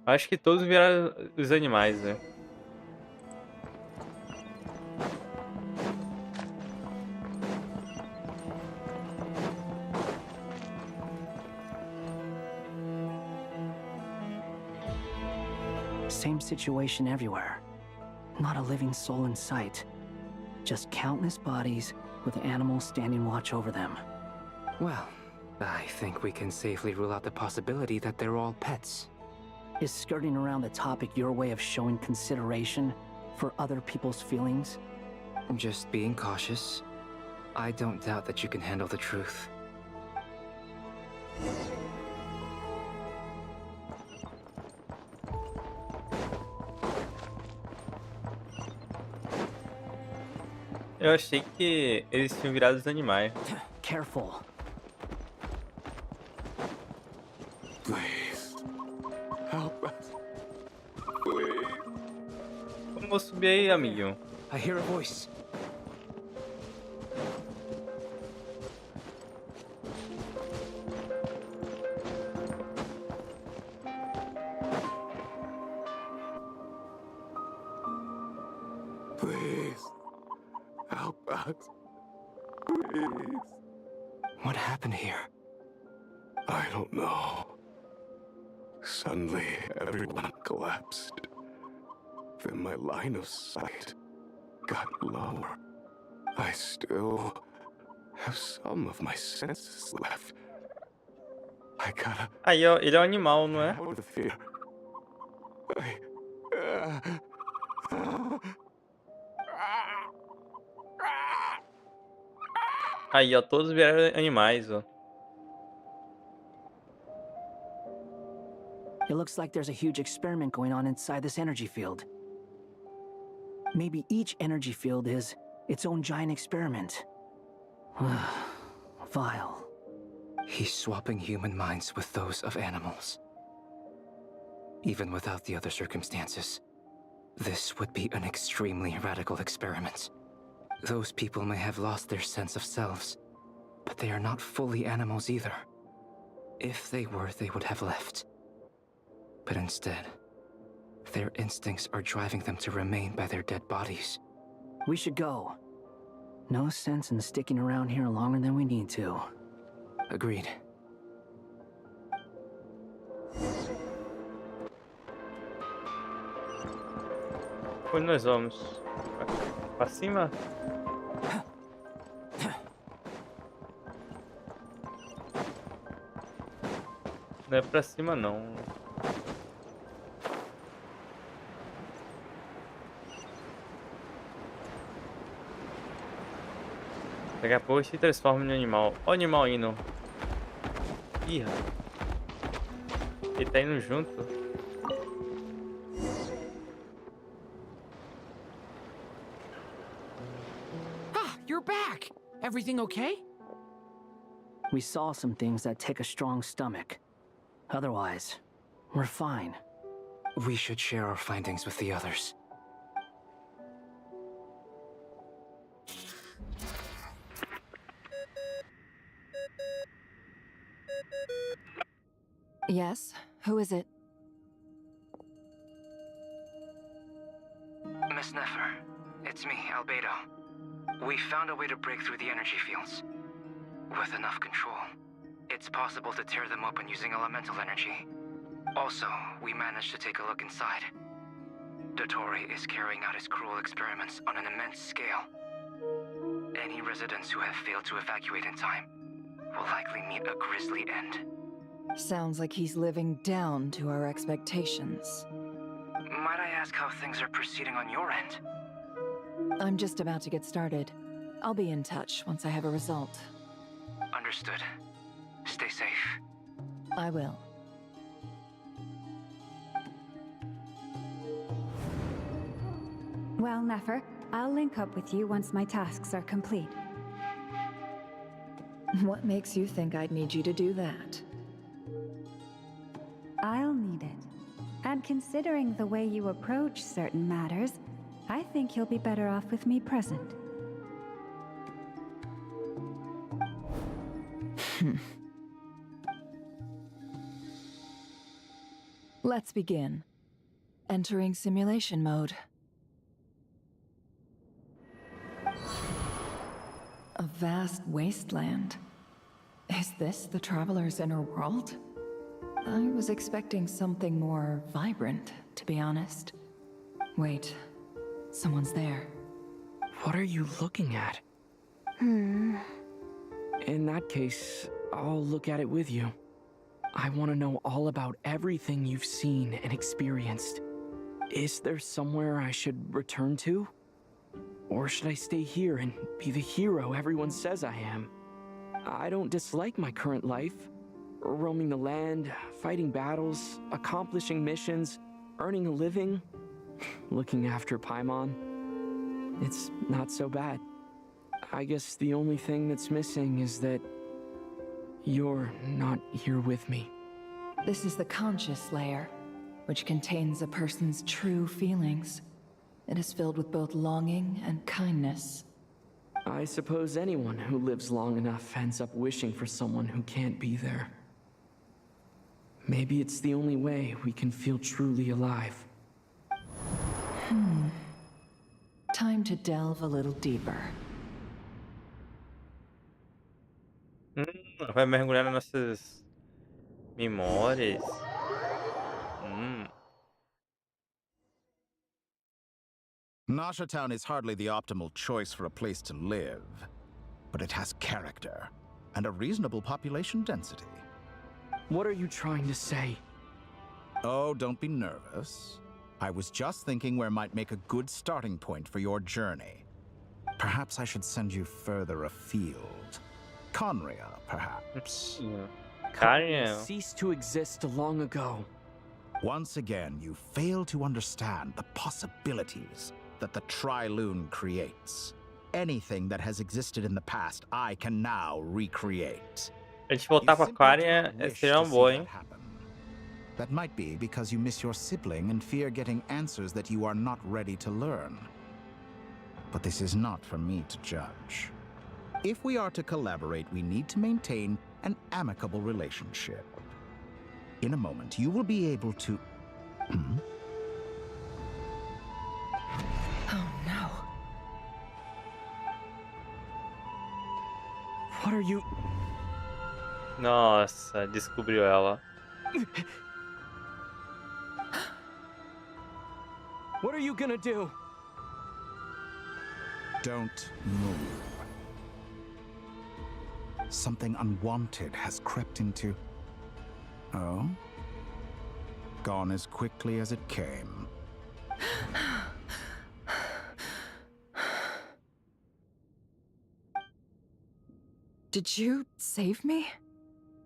Acho que todos viraram os animais, né? Same situation everywhere. Not a living soul in sight. Just countless bodies with animals standing watch over them. Well, I think we can safely rule out the possibility that they're all pets. Is skirting around the topic your way of showing consideration for other people's feelings? Just being cautious. I don't doubt that you can handle the truth. Eu achei que eles tinham virado os animais. Careful. Please. Help us. Please. Vamos subir aí, amiguinho. I hear a voice. Please. Help us. Please. What happened here? I don't know. Suddenly, everyone collapsed. Then my line of sight got lower. I still have some of my senses left. I gotta Aí, ó, ele é um animal, não é? out of fear. Aí, ó, todos viraram animais, ó. It looks like there's a huge experiment going on inside this energy field. Maybe each energy field is its own giant experiment. Vile. He's swapping human minds with those of animals. Even without the other circumstances, this would be an extremely radical experiment. Those people may have lost their sense of selves, but they are not fully animals either. If they were, they would have left. But instead, their instincts are driving them to remain by their dead bodies. We should go. No sense in sticking around here longer than we need to. Agreed. Onde nós vamos? Pra cima? Não é pra cima, não. Daqui a pouco se transforma em animal. Ó o animal indo. Ih, ele tá indo junto. Ah, you're back! Everything okay? We saw some things that take a strong stomach. Otherwise, we're fine. We should share our findings with the others. Yes? Who is it? Miss Nefer, it's me, Albedo. We found a way to break through the energy fields. With enough control, it's possible to tear them open using elemental energy. Also, we managed to take a look inside. Dottore is carrying out his cruel experiments on an immense scale. Any residents who have failed to evacuate in time will likely meet a grisly end. Sounds like he's living down to our expectations. Might I ask how things are proceeding on your end? I'm just about to get started. I'll be in touch once I have a result. Understood. Stay safe. I will. Well, Nefer, I'll link up with you once my tasks are complete. What makes you think I'd need you to do that? I'll need it. And considering the way you approach certain matters, I think you'll be better off with me present. Let's begin. Entering simulation mode. A vast wasteland. Is this the Traveler's inner world? I was expecting something more vibrant, to be honest. Wait, someone's there. What are you looking at? In that case, I'll look at it with you. I want to know all about everything you've seen and experienced. Is there somewhere I should return to? Or should I stay here and be the hero everyone says I am? I don't dislike my current life. Roaming the land, fighting battles, accomplishing missions, earning a living, looking after Paimon. It's not so bad. I guess the only thing that's missing is that you're not here with me. This is the conscious layer, which contains a person's true feelings. It is filled with both longing and kindness. I suppose anyone who lives long enough ends up wishing for someone who can't be there. Maybe it's the only way we can feel truly alive. Time to delve a little deeper. Vai mergulhar nas nossas memórias. Nasha Town is hardly the optimal choice for a place to live, but it has character and a reasonable population density. What are you trying to say? Oh, don't be nervous. I was just thinking where might make a good starting point for your journey. Perhaps I should send you further afield. Conria, perhaps. Conria ceased to exist long ago. Once again, you fail to understand the possibilities that the Trilune creates. Anything that has existed in the past, I can now recreate. A gente voltar pra Coalla seria boa, hein? That might be because you miss your sibling and fear getting answers that you are not ready to learn. But this is not for me to judge. If we are to collaborate, we need to maintain an amicable relationship. In a moment, you will be able to... Oh no. What are you... Nossa, descobriu ela. What are you gonna do? Don't move. Something unwanted has crept into... Oh? Gone as quickly as it came. Did you save me?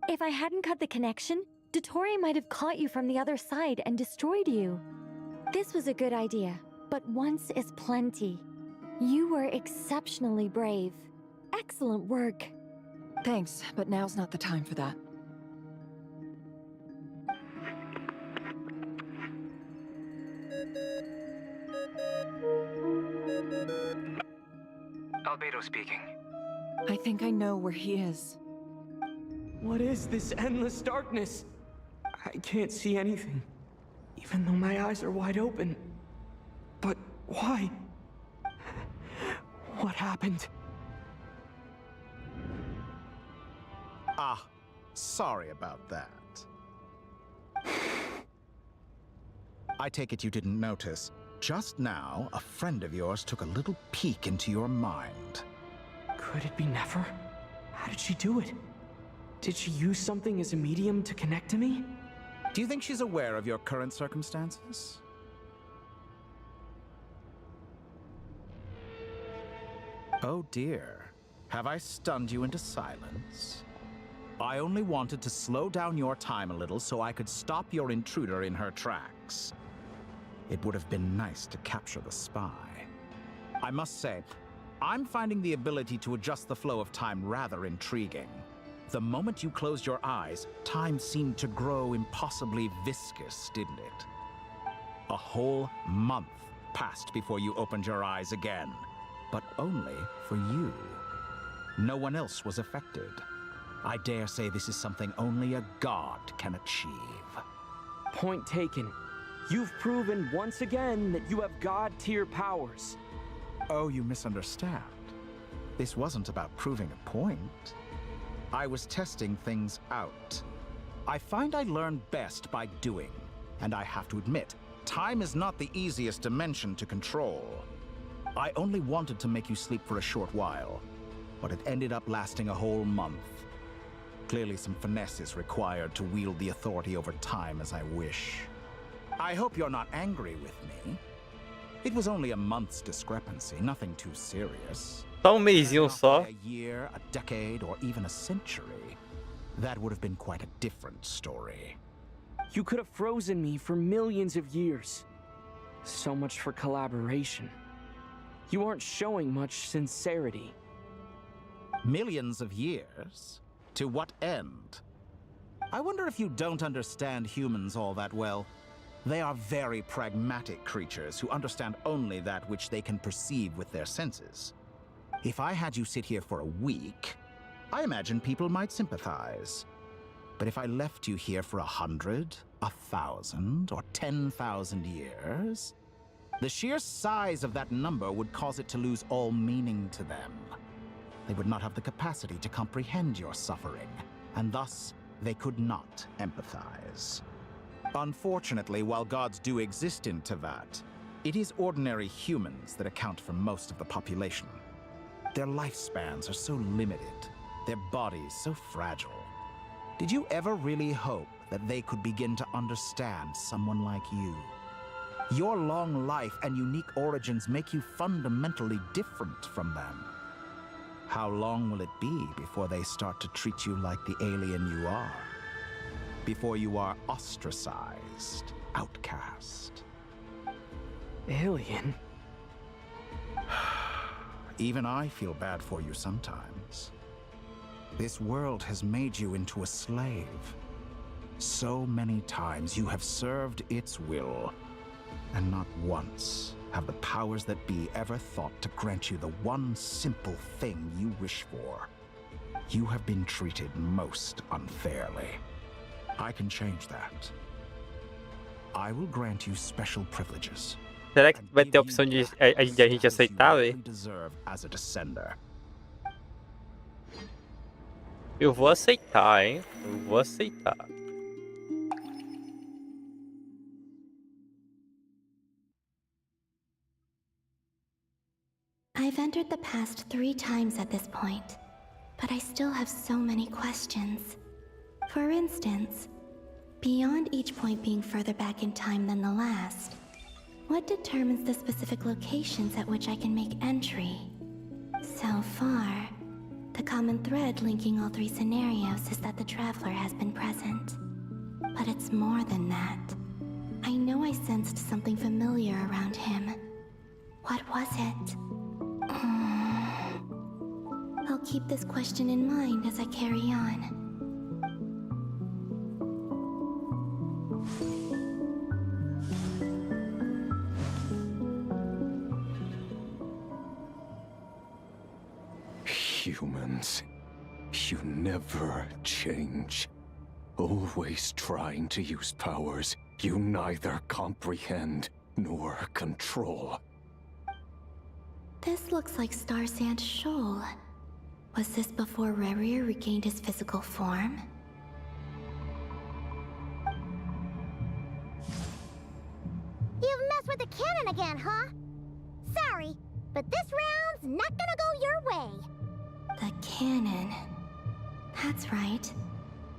If I hadn't cut the connection, Dottore might have caught you from the other side and destroyed you. This was a good idea, but once is plenty. You were exceptionally brave. Excellent work. Thanks, but now's not the time for that. Albedo speaking. I think I know where he is. What is this endless darkness? I can't see anything, even though my eyes are wide open. But why? What happened? Ah, sorry about that. I take it you didn't notice. Just now, a friend of yours took a little peek into your mind. Could it be Nefer? How did she do it? Did she use something as a medium to connect to me? Do you think she's aware of your current circumstances? Oh dear. Have I stunned you into silence? I only wanted to slow down your time a little so I could stop your intruder in her tracks. It would have been nice to capture the spy. I must say, I'm finding the ability to adjust the flow of time rather intriguing. The moment you closed your eyes, time seemed to grow impossibly viscous, didn't it? A whole month passed before you opened your eyes again, but only for you. No one else was affected. I dare say this is something only a god can achieve. Point taken. You've proven once again that you have god-tier powers. Oh, you misunderstand. This wasn't about proving a point. I was testing things out. I find I learn best by doing, and I have to admit, time is not the easiest dimension to control. I only wanted to make you sleep for a short while, but it ended up lasting a whole month. Clearly some finesse is required to wield the authority over time as I wish. I hope you're not angry with me. It was only a month's discrepancy, nothing too serious. Só mesinho só. A year, a decade, or even a century, that would have been quite a different story. You could have frozen me for millions of years. So much for collaboration. You aren't showing much sincerity. Millions of years? To what end? I wonder if you don't understand humans all that well. They are very pragmatic creatures who understand only that which they can perceive with their senses. If I had you sit here for a week, I imagine people might sympathize. But if I left you here for 100, 1,000, or 10,000 years, the sheer size of that number would cause it to lose all meaning to them. They would not have the capacity to comprehend your suffering, and thus they could not empathize. Unfortunately, while gods do exist in Teyvat, it is ordinary humans that account for most of the population. Their lifespans are so limited, their bodies so fragile. Did you ever really hope that they could begin to understand someone like you? Your long life and unique origins make you fundamentally different from them. How long will it be before they start to treat you like the alien you are? Before you are ostracized, outcast? Alien? Even I feel bad for you sometimes. This world has made you into a slave. So many times you have served its will, and not once have the powers that be ever thought to grant you the one simple thing you wish for. You have been treated most unfairly. I can change that. I will grant you special privileges. Será que vai ter a opção de a gente aceitar, velho? As a descender. Eu vou aceitar, hein? Eu vou aceitar. I've entered the past 3 times at this point, but I still have so many questions. For instance, beyond each point being further back in time than the last, what determines the specific locations at which I can make entry? So far, the common thread linking all 3 scenarios is that the traveler has been present. But it's more than that. I know I sensed something familiar around him. What was it? I'll keep this question in mind as I carry on. Humans, you never change. Always trying to use powers you neither comprehend nor control. This looks like Star Sand Shoal. Was this before Rerir regained his physical form? You've messed with the cannon again, huh? Sorry, but this round's not gonna go your way. The cannon. That's right.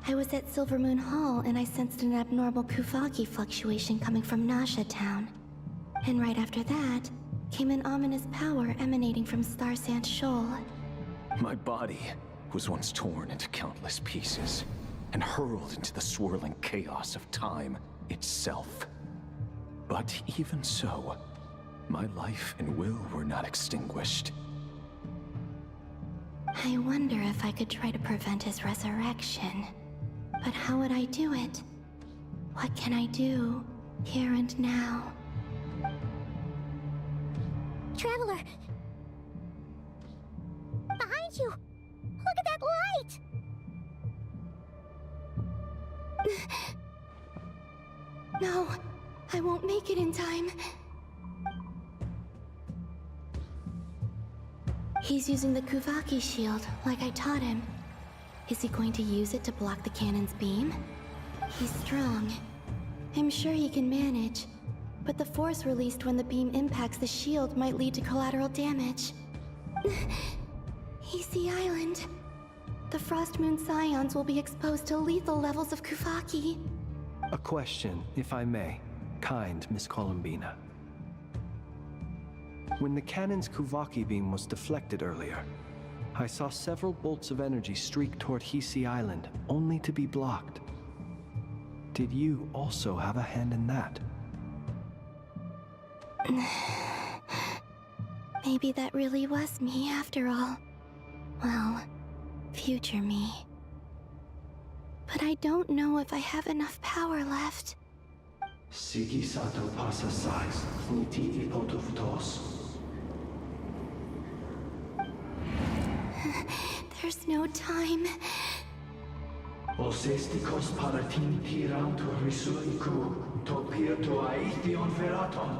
I was at Silvermoon Hall and I sensed an abnormal Kuvaki fluctuation coming from Nasha Town. And right after that, came an ominous power emanating from Star Sand Shoal. My body was once torn into countless pieces and hurled into the swirling chaos of time itself. But even so, my life and will were not extinguished. I wonder if I could try to prevent his resurrection. But how would I do it? What can I do, here and now? Traveler! Behind you! Look at that light! no. I won't make it in time. He's using the Kuvaki shield, like I taught him. Is he going to use it to block the cannon's beam? He's strong. I'm sure he can manage. But the force released when the beam impacts the shield might lead to collateral damage. Easy Island. The Frost Moon Scions will be exposed to lethal levels of Kuvaki. A question, if I may. Kind Miss Columbina. When the cannon's Kuvaki beam was deflected earlier, I saw several bolts of energy streak toward Hisi Island, only to be blocked. Did you also have a hand in that? Maybe that really was me after all. Well, future me. But I don't know if I have enough power left. Sigi sato pasa sais, niti ipotuftos. There's no time. Osestikos paratin tiram to risuiku, to pirto aithion feraton.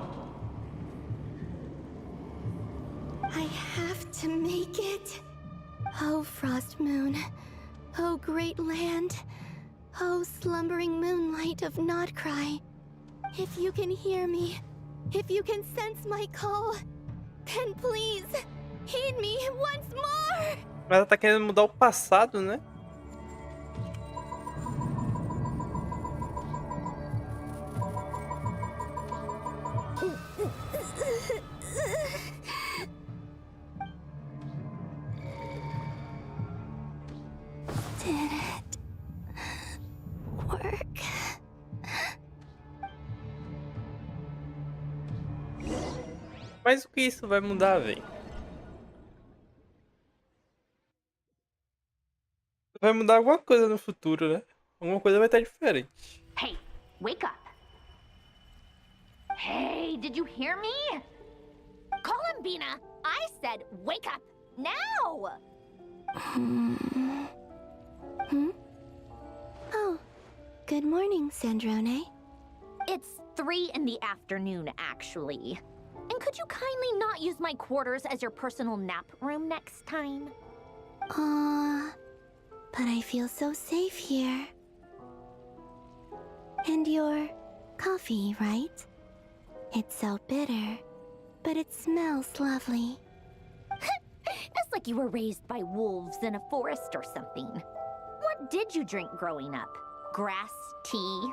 I have to make it. Oh, Frost Moon. Oh, great land. Oh, slumbering moonlight of Nodcry. If you can hear me, if you can sense my call, then please, heed me once more! Mas ela tá querendo mudar o passado, né? Did it work? Mas o que isso vai mudar, velho? Vai mudar alguma coisa no futuro, né? Alguma coisa vai estar diferente. Hey, wake up. Hey, did you hear me? Columbina, I said wake up now! Oh, good morning, Sandrone. It's 3 in the afternoon, actually. And could you kindly not use my quarters as your personal nap room next time? But I feel so safe here. And your coffee, right? It's so bitter, but it smells lovely. It's like you were raised by wolves in a forest or something. What did you drink growing up? Grass tea?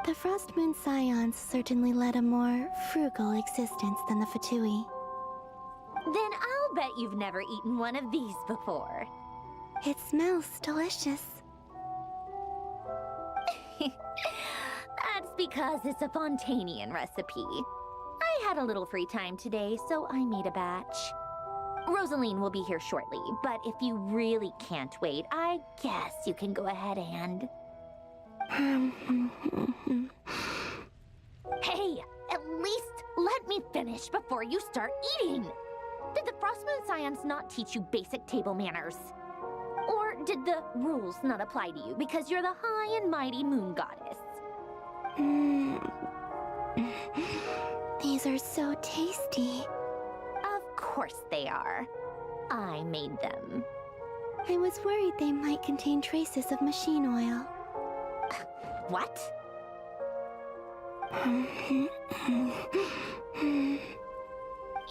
The Frost Moon Scions certainly led a more frugal existence than the Fatui. Then I'll bet you've never eaten one of these before. It smells delicious. That's because it's a Fontanian recipe. I had a little free time today, so I made a batch. Rosaline will be here shortly, but if you really can't wait, I guess you can go ahead and... Hey, at least let me finish before you start eating! Did the Frost Moon Scions not teach you basic table manners? Or did the rules not apply to you because you're the high and mighty moon goddess? These are so tasty. Of course they are. I made them. I was worried they might contain traces of machine oil. What?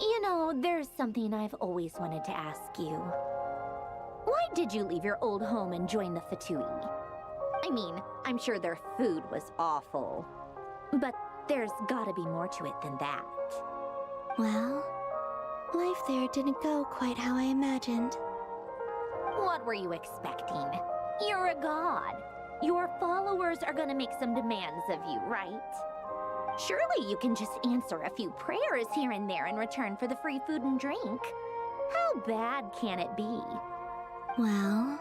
You know, there's something I've always wanted to ask you. Why did you leave your old home and join the Fatui? I mean, I'm sure their food was awful. But there's gotta be more to it than that. Well, life there didn't go quite how I imagined. What were you expecting? You're a god. Your followers are gonna make some demands of you, right? Surely you can just answer a few prayers here and there in return for the free food and drink. How bad can it be? Well,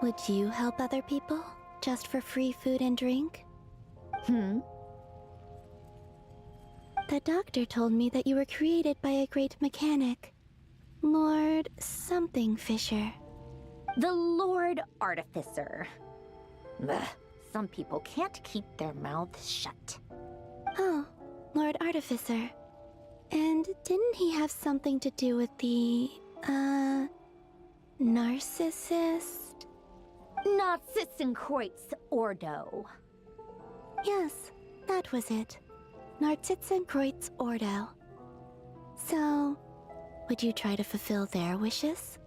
would you help other people just for free food and drink? The doctor told me that you were created by a great mechanic, Lord something Fisher. The Lord Artificer. Ugh, some people can't keep their mouths shut. Oh, Lord Artificer. And didn't he have something to do with the, narcissist? Narcissenkreuz Ordo. Yes, that was it. Narcissenkreuz Ordo. So, would you try to fulfill their wishes?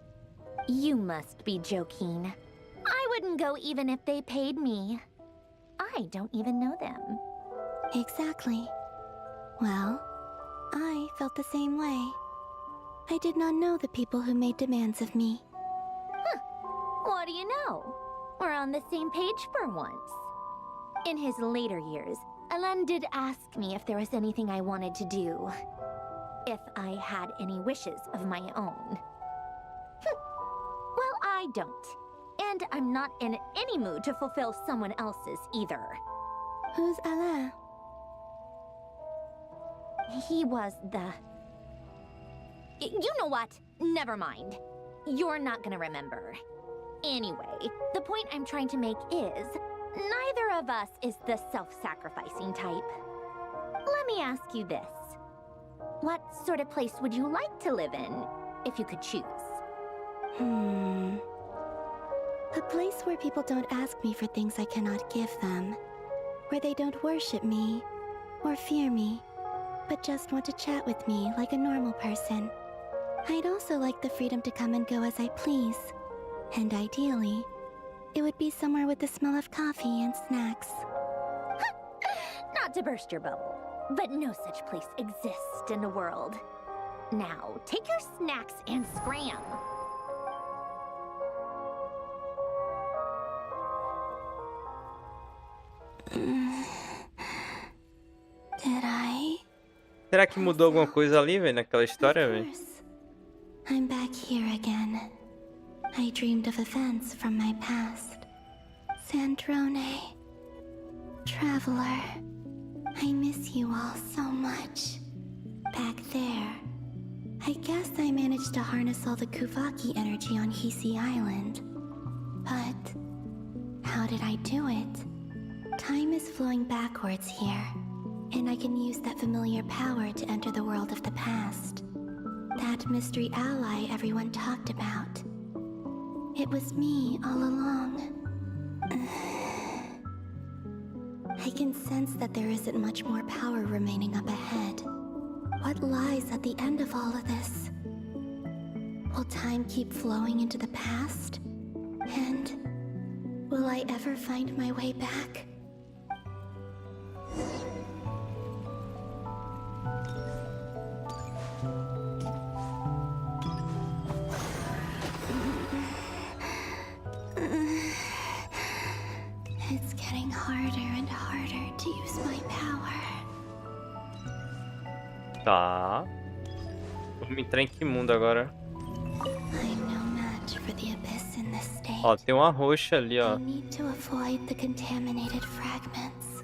You must be joking. I wouldn't go even if they paid me. I don't even know them. Exactly. Well, I felt the same way. I did not know the people who made demands of me. Huh. What do you know? We're on the same page for once. In his later years, Alan did ask me if there was anything I wanted to do. If I had any wishes of my own. Well, I don't. And I'm not in any mood to fulfill someone else's either. Who's Alain? He was the... You know what? Never mind. You're not gonna remember. Anyway, the point I'm trying to make is, neither of us is the self-sacrificing type. Let me ask you this. What sort of place would you like to live in, if you could choose? A place where people don't ask me for things I cannot give them. Where they don't worship me, or fear me, but just want to chat with me like a normal person. I'd also like the freedom to come and go as I please. And ideally, it would be somewhere with the smell of coffee and snacks. Not to burst your bubble, but no such place exists in the world. Now, take your snacks and scram. Did I? Será que mudou alguma coisa ali, velho, naquela história, velho? I'm back here again. I dreamed of events from my past. Sandrone. Traveler. I miss you all so much. Back there. I guess I managed to harness all the Kuvaki energy on Hisi Island. But how did I do it? Time is flowing backwards here, and I can use that familiar power to enter the world of the past. That mystery ally everyone talked about. It was me all along. I can sense that there isn't much more power remaining up ahead. What lies at the end of all of this? Will time keep flowing into the past? And will I ever find my way back? It's getting harder and harder to use my power. Tá. Vamos entrar em que mundo agora? I'm no match for the abyss in this state. Ó, tem uma roxa ali, ó. I need to avoid the contaminated fragments.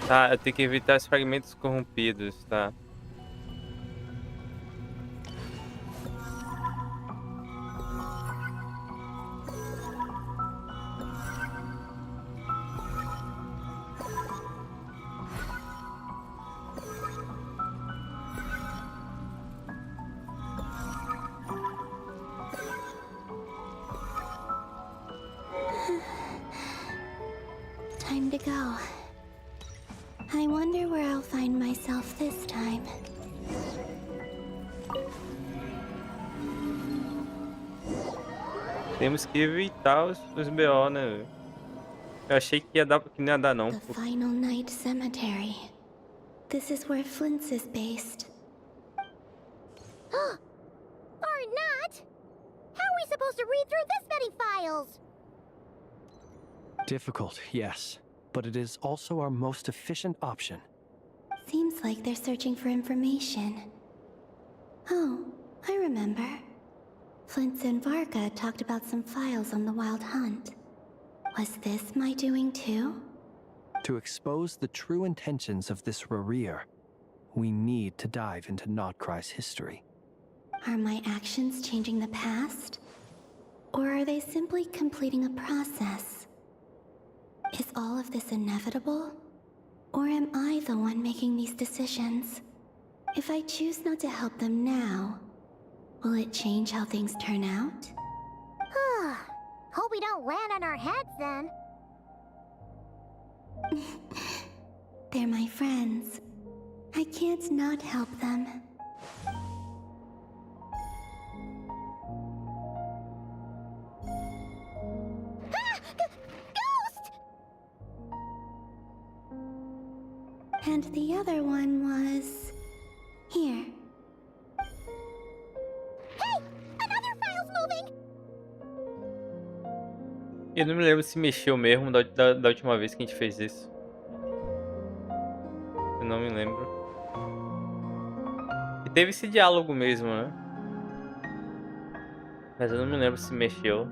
Tá, eu tenho que evitar os fragmentos corrompidos, tá? Time to go. I wonder where I'll find myself this time. Temos que evitar os BO, né? Eu achei que ia dar, que não ia dar, não. The Final Night Cemetery. This is where Flint's is based. Or not? How are we supposed to read through this many files? Difficult, yes. But it is also our most efficient option. Seems like they're searching for information. Oh, I remember. Flint's and Varka talked about some files on the Wild Hunt. Was this my doing too? To expose the true intentions of this Rarir, we need to dive into Notcry's history. Are my actions changing the past? Or are they simply completing a process? Is all of this inevitable? Or am I the one making these decisions? If I choose not to help them now, will it change how things turn out? Hope we don't land on our heads then. They're my friends. I can't not help them. Ghost! And the other one was... here. Hey! Another file's moving! Eu não me lembro se mexeu mesmo da última vez que a gente fez isso. Eu não me lembro. E teve esse diálogo mesmo, né? Mas eu não me lembro se mexeu.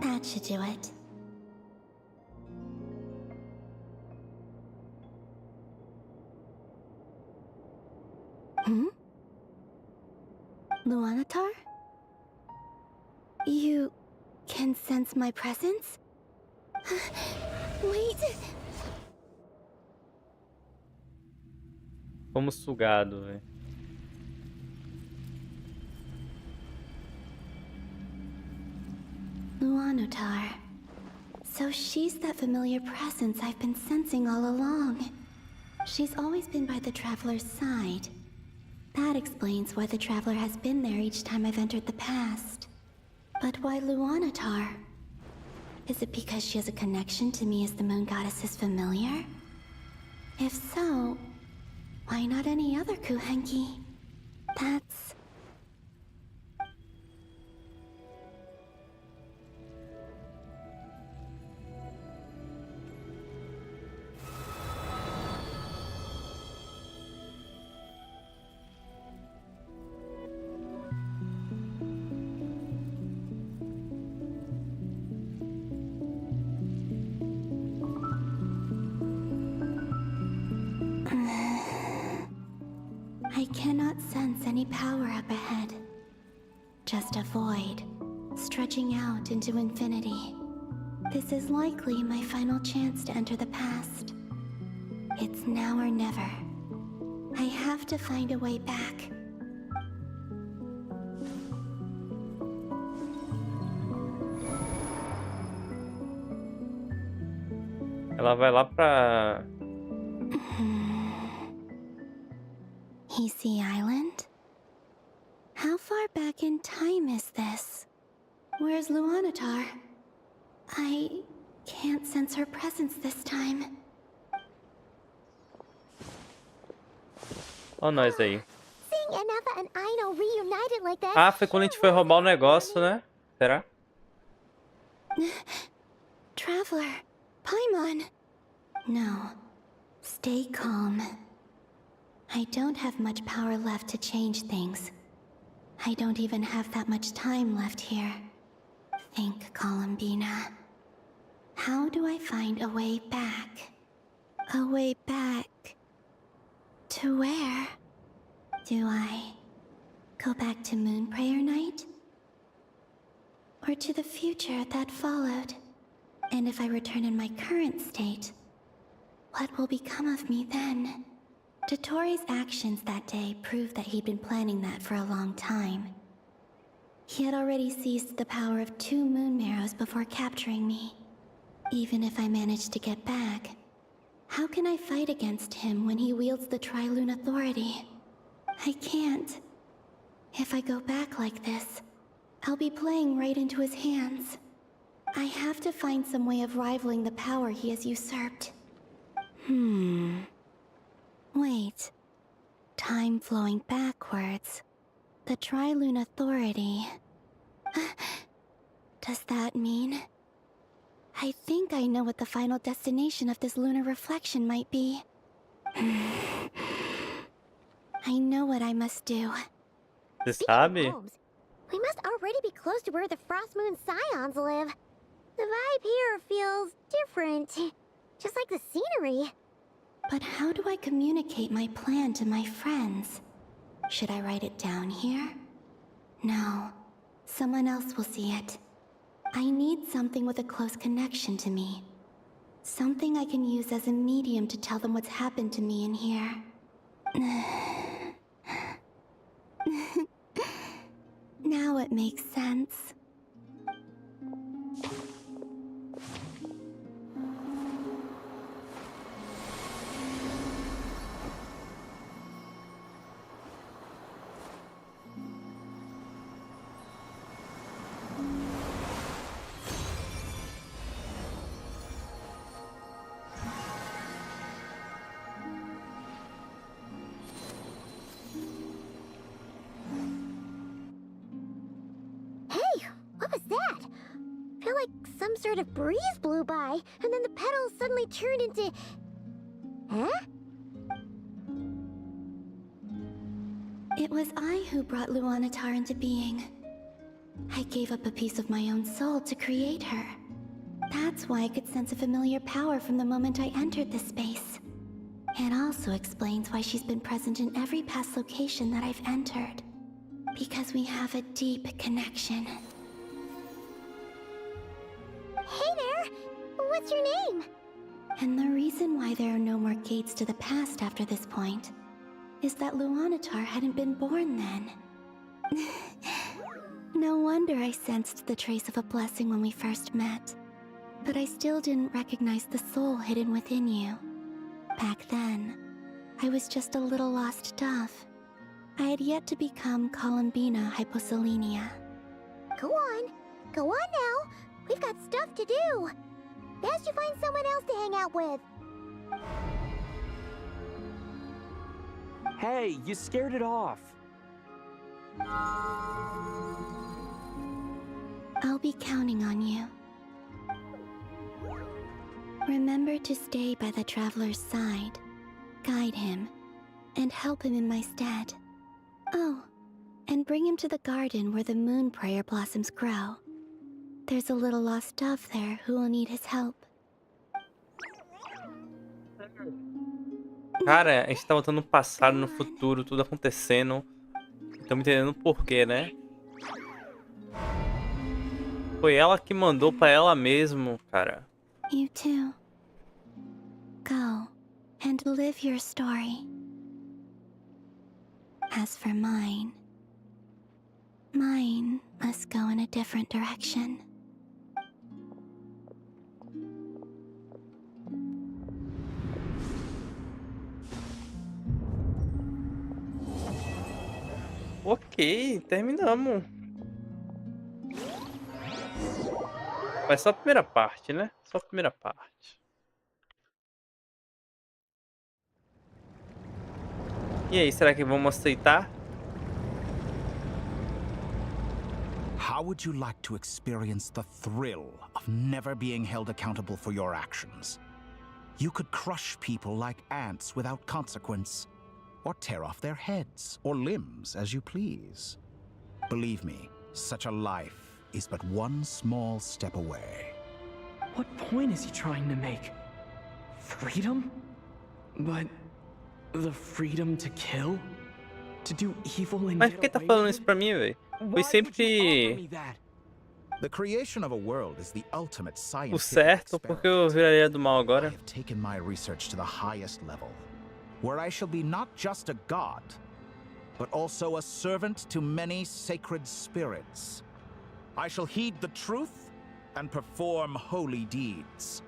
That should do it. Luanatar? You can sense my presence? Wait! Fomos sugados, velho. Luanatar. So she's that familiar presence I've been sensing all along. She's always been by the Traveler's side. That explains why the Traveler has been there each time I've entered the past. But why Luanatar? Is it because she has a connection to me as the Moon Goddess's familiar? If so, why not any other Kuhenki? That's... I cannot sense any power up ahead. Just a void, stretching out into infinity. This is likely my final chance to enter the past. It's now or never. I have to find a way back. Ela vai lá pra... Easy Island? How far back in time is this? Where's Luanatar? I can't sense her presence this time. Ó nós aí. Seeing Anafa and Aino reunited like that. Ah, foi quando a gente foi roubar o negócio, né? Será? Traveler, Paimon. No, stay calm. I don't have much power left to change things. I don't even have that much time left here. Think, Columbina. How do I find a way back? A way back... to where? Do I go back to Moon Prayer Night? Or to the future that followed? And if I return in my current state, what will become of me then? Dotori's actions that day proved that he'd been planning that for a long time. He had already seized the power of 2 moon marrows before capturing me. Even if I managed to get back, how can I fight against him when he wields the Tri-Lune Authority? I can't. If I go back like this, I'll be playing right into his hands. I have to find some way of rivaling the power he has usurped. Wait. Time flowing backwards. The Tri-Lune Authority. Does that mean... I think I know what the final destination of this lunar reflection might be. I know what I must do. Você sabe? We must already be close to where the Frost Moon Scions live. The vibe here feels different. Just like the scenery. But how do I communicate my plan to my friends? Should I write it down here? No. Someone else will see it. I need something with a close connection to me. Something I can use as a medium to tell them what's happened to me in here. Now it makes sense. Some sort of breeze blew by, and then the petals suddenly turned into... Huh? It was I who brought Luanatar into being. I gave up a piece of my own soul to create her. That's why I could sense a familiar power from the moment I entered this space. It also explains why she's been present in every past location that I've entered. Because we have a deep connection. Hey there! What's your name? And the reason why there are no more gates to the past after this point is that Luanatar hadn't been born then. No wonder I sensed the trace of a blessing when we first met. But I still didn't recognize the soul hidden within you. Back then, I was just a little lost dove. I had yet to become Columbina Hyposelenia. Go on now. We've got stuff to do. Best you find someone else to hang out with. Hey, you scared it off. I'll be counting on you. Remember to stay by the traveler's side, guide him, and help him in my stead. Oh, and bring him to the garden where the moon prayer blossoms grow. There's a little lost dove there who will need his help. Cara, a gente tá voltando no passado, no futuro, tudo acontecendo. Estamos entendendo o porquê, né? Foi ela que mandou pra ela mesmo, cara. You too. Go and live your story. As for mine must go in a different direction. Ok, terminamos. Mas só a primeira parte, né? Só a primeira parte. E aí, será que vamos aceitar? How would you like to experience the thrill of never being held accountable for your actions? You could crush people like ants without consequence, or tear off their heads or limbs as you please. Believe me, such a life is but one small step away. What point is he trying to make? Freedom? But the freedom to kill? To do evil and Mas por que tá falando isso pra mim, velho? Foi sempre The creation of a world is the ultimate o scientific certo, porque eu viraria do mal agora. I have taken my research to the highest level, where I shall be not just a god, but also a servant to many sacred spirits. I shall heed the truth and perform holy deeds.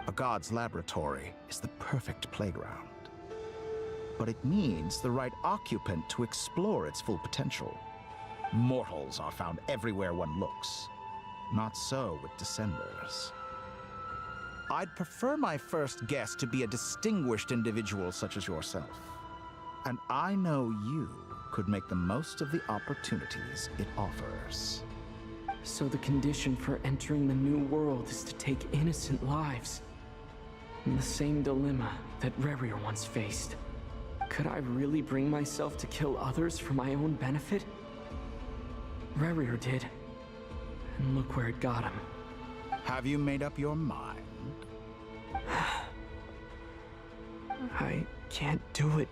A god's laboratory is the perfect playground. But it needs the right occupant to explore its full potential. Mortals are found everywhere one looks. Not so with Descenders. I'd prefer my first guest to be a distinguished individual such as yourself. And I know you could make the most of the opportunities it offers. So the condition for entering the new world is to take innocent lives. The same dilemma that Rerir once faced. Could I really bring myself to kill others for my own benefit? Rerir did. And look where it got him. Have you made up your mind? I can't do it.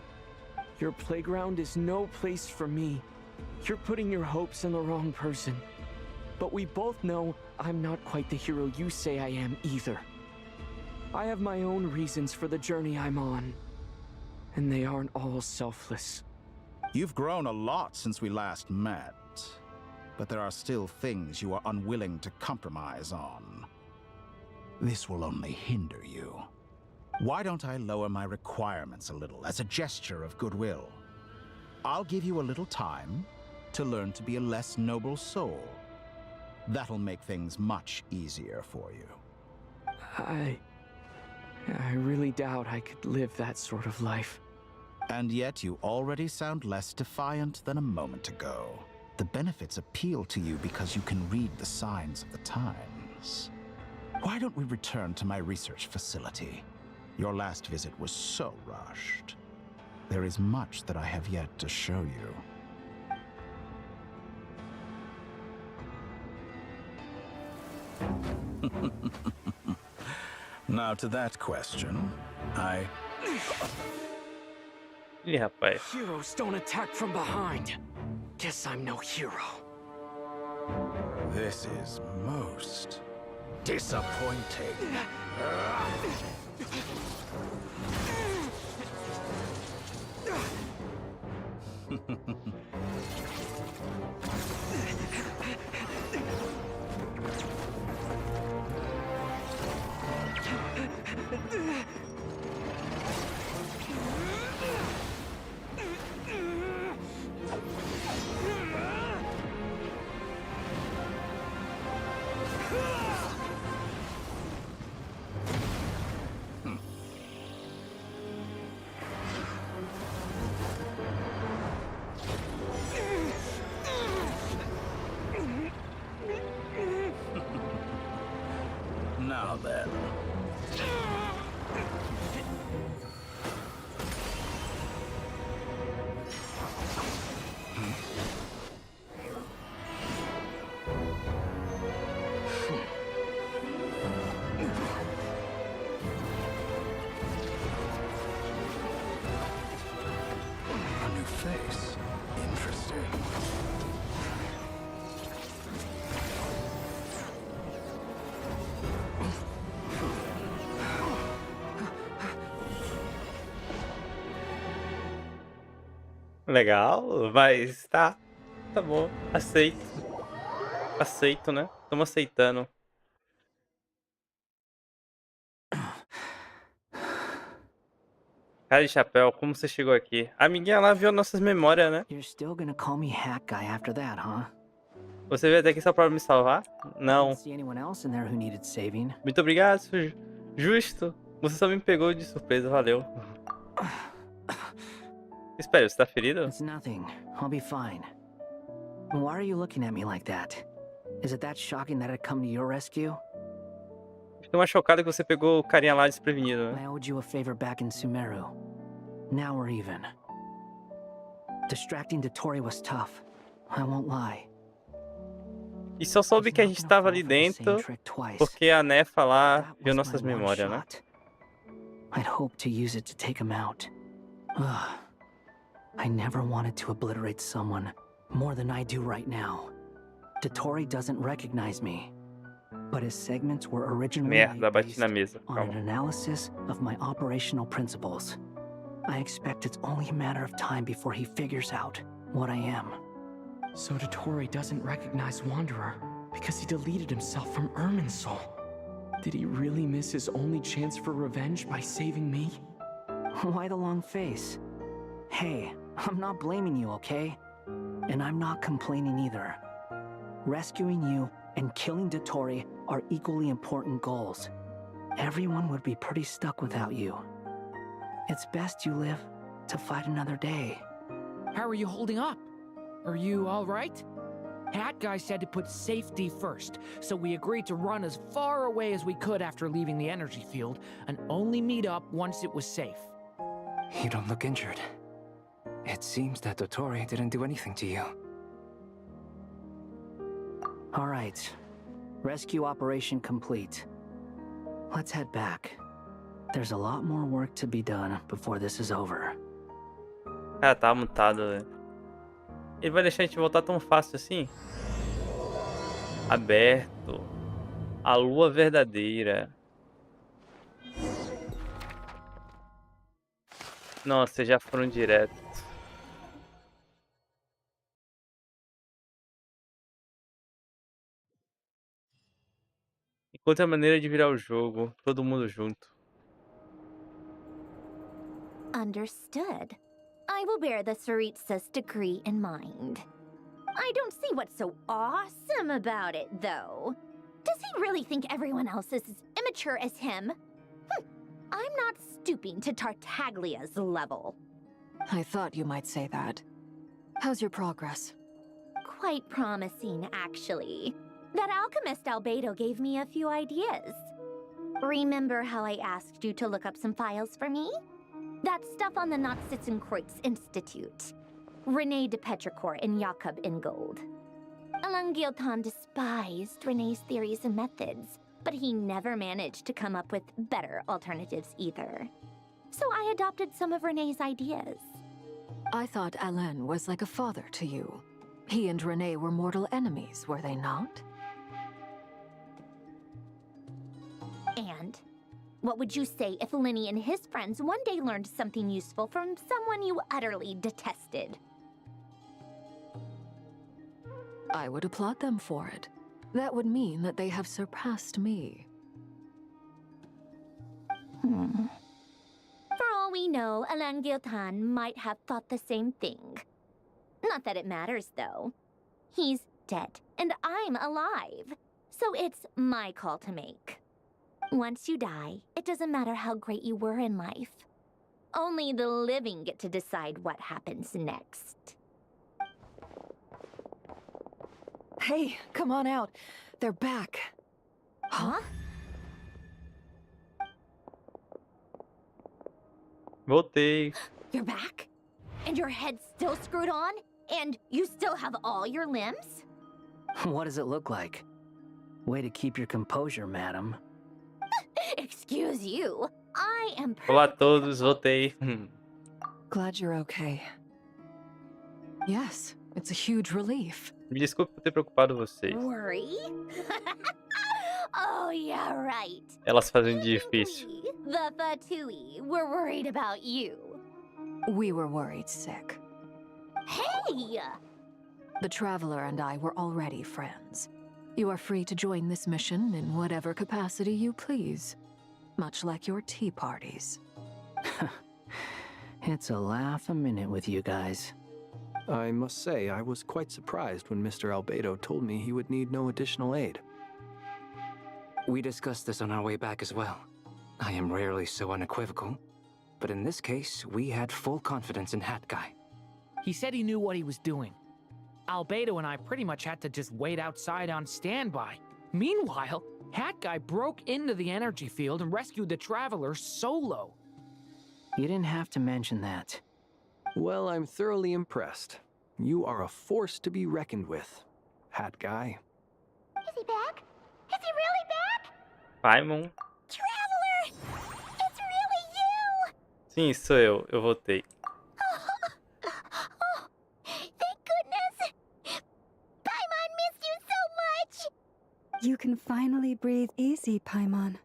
Your playground is no place for me. You're putting your hopes in the wrong person. But we both know I'm not quite the hero you say I am either. I have my own reasons for the journey I'm on. And they aren't all selfless. You've grown a lot since we last met. But there are still things you are unwilling to compromise on. This will only hinder you. Why don't I lower my requirements a little as a gesture of goodwill? I'll give you a little time to learn to be a less noble soul. That'll make things much easier for you. I really doubt I could live that sort of life. And yet you already sound less defiant than a moment ago. The benefits appeal to you because you can read the signs of the times. Why don't we return to my research facility? Your last visit was so rushed. There is much that I have yet to show you. Now to that question, Ih, rapaz. Heroes don't attack from behind. Guess I'm no hero. This is most disappointing. Now then. A new face. Interesting. Legal, mas tá bom, aceito. Aceito, né? Estamos aceitando. Cara de chapéu, como você chegou aqui? A amiguinha lá viu nossas memórias, né? You're still gonna call me Hat Guy after that, huh? Você veio até aqui só pra me salvar? Não. Didn't see anyone else in there who needed saving. Muito obrigado, justo. Você só me pegou de surpresa, valeu. Espera, você tá ferido? It's nothing. I'll be fine. Why are you looking at me like that? Is it that shocking that I'd come to your rescue? Fiquei mais chocado que você pegou o carinha lá desprevenido, né? I owed you a favor back in Sumeru. Now we're even. Distracting Dotori was tough. I won't lie. E só soube que a gente tava ali dentro porque a Nefa lá viu nossas memórias, né? I'd hoped to use it to take him out. Ugh. I never wanted to obliterate someone more than I do right now. Dotori doesn't recognize me, but his segments were originally Merda, bati na mesa. on an analysis of my operational principles. I expect it's only a matter of time before he figures out what I am. So Dotori doesn't recognize Wanderer because he deleted himself from Irminsul. Did he really miss his only chance for revenge by saving me? Why the long face? Hey, I'm not blaming you, okay? And I'm not complaining either. Rescuing you and killing Dotori are equally important goals. Everyone would be pretty stuck without you. It's best you live to fight another day. How are you holding up? Are you all right? Hat Guy said to put safety first, so we agreed to run as far away as we could after leaving the energy field and only meet up once it was safe. You don't look injured. It seems that Dotori didn't do anything to you. All right. Rescue operation complete. Let's head back. There's a lot more work to be done before this is over. Cara, tá mutado, velho. Ele vai deixar a gente voltar tão fácil assim? Aberto. A lua verdadeira. Nossa, já foram direto. Encontre a maneira de virar o jogo. Todo mundo junto. Understood. I will bear the Tsaritsa's decree in mind. I don't see what's so awesome about it, though. Does he really think everyone else is as immature as him? I'm not stooping to Tartaglia's level. I thought you might say that. How's your progress? Quite promising, actually. That alchemist Albedo gave me a few ideas. Remember how I asked you to look up some files for me? That stuff on the Nachtszitzenkreuz Institute. René de Petrichor and Jakob Ingold. Elungilton despised René's theories and methods, but he never managed to come up with better alternatives either. So I adopted some of René's ideas. I thought Alain was like a father to you. He and René were mortal enemies, were they not? And what would you say if Linny and his friends one day learned something useful from someone you utterly detested? I would applaud them for it. That would mean that they have surpassed me. For all we know, Alain Giltan might have thought the same thing. Not that it matters, though. He's dead, and I'm alive. So it's my call to make. Once you die, it doesn't matter how great you were in life. Only the living get to decide what happens next. Hey, come on out. They're back. Huh? Voltei. You're back? And your head's still screwed on? And you still have all your limbs? What does it look like? Way to keep your composure, madam. Excuse you. I am Olá a todos, voltei. Glad you're okay. Yes, it's a huge relief. Me desculpe por ter preocupado vocês. Worry? Oh, yeah, right. Elas fazem de difícil. The Fatui were worried about you. We were worried sick. Hey! The Traveler and I were already friends. You are free to join this mission in whatever capacity you please. Much like your tea parties. It's a laugh a minute with you guys. I must say, I was quite surprised when Mr. Albedo told me he would need no additional aid. We discussed this on our way back as well. I am rarely so unequivocal, but in this case, we had full confidence in Hat Guy. He said he knew what he was doing. Albedo and I pretty much had to just wait outside on standby. Meanwhile, Hat Guy broke into the energy field and rescued the Traveler solo. You didn't have to mention that. Well, I'm thoroughly impressed. You are a force to be reckoned with, Hat Guy. Is he back? Is he really back? Paimon. Traveler! It's really you! Sim, sou eu. Eu voltei. Oh, thank goodness! Paimon missed you so much! You can finally breathe easy, Paimon.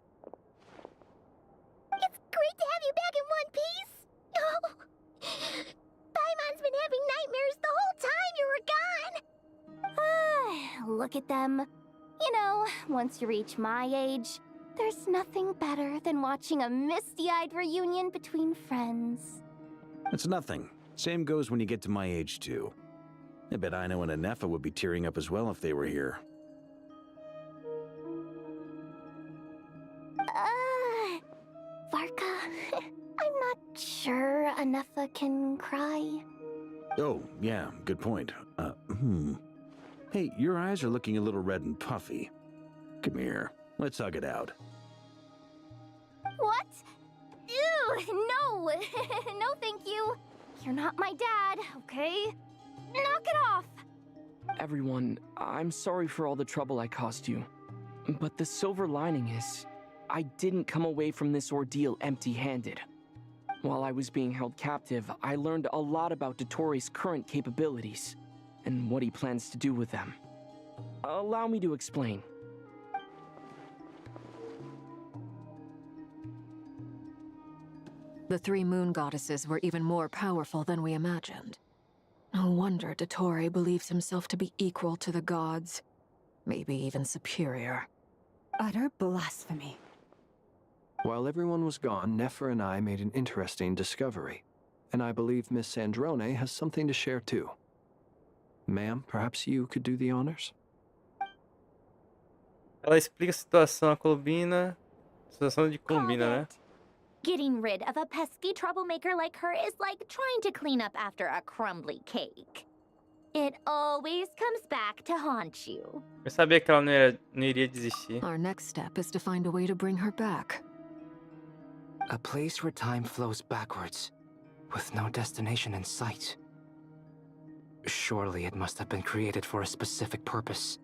It's great to have you back in one piece! Oh, Paimon's been having nightmares the whole time you were gone! Look at them. You know, once you reach my age, there's nothing better than watching a misty-eyed reunion between friends. It's nothing. Same goes when you get to my age, too. I bet Ino and Anefa would be tearing up as well if they were here. Varka, I'm not sure Anefa can cry. Oh, yeah, good point. Hey, your eyes are looking a little red and puffy. Come here, let's hug it out. What? Ew, no! No, thank you. You're not my dad, okay? Knock it off! Everyone, I'm sorry for all the trouble I caused you. But the silver lining is, I didn't come away from this ordeal empty-handed. While I was being held captive, I learned a lot about Dotori's current capabilities, and what he plans to do with them. Allow me to explain. The three moon goddesses were even more powerful than we imagined. No wonder Dotori believes himself to be equal to the gods. Maybe even superior. Utter blasphemy. While everyone was gone, Nefer and I made an interesting discovery. And I believe Miss Sandrone has something to share too. Ma'am, perhaps you could do the honors? Ela explica a situação situação de Columbina, né? Getting rid of a pesky troublemaker like her is like trying to clean up after a crumbly cake. It always comes back to haunt you. Eu sabia que ela não iria desistir. Our next step is to find a way to bring her back. A place where time flows backwards, with no destination in sight. Surely it must have been created for a specific purpose.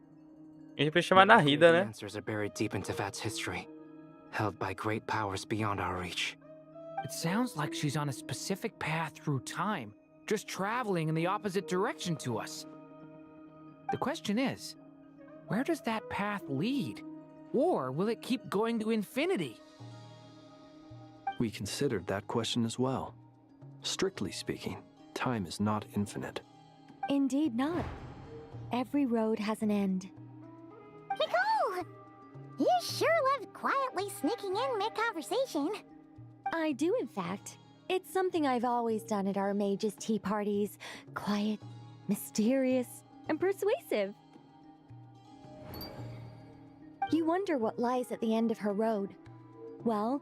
A gente vai chamar Narida, The né? answers are buried deep in Teyvat's history, held by great powers beyond our reach. It sounds like she's on a specific path through time, just traveling in the opposite direction to us. The question is, where does that path lead? Or will it keep going to infinity? We considered that question as well. Strictly speaking, time is not infinite. Indeed not. Every road has an end. Nicole! You sure love quietly sneaking in mid-conversation. I do, in fact. It's something I've always done at our mages' tea parties. Quiet, mysterious, and persuasive. You wonder what lies at the end of her road. Well,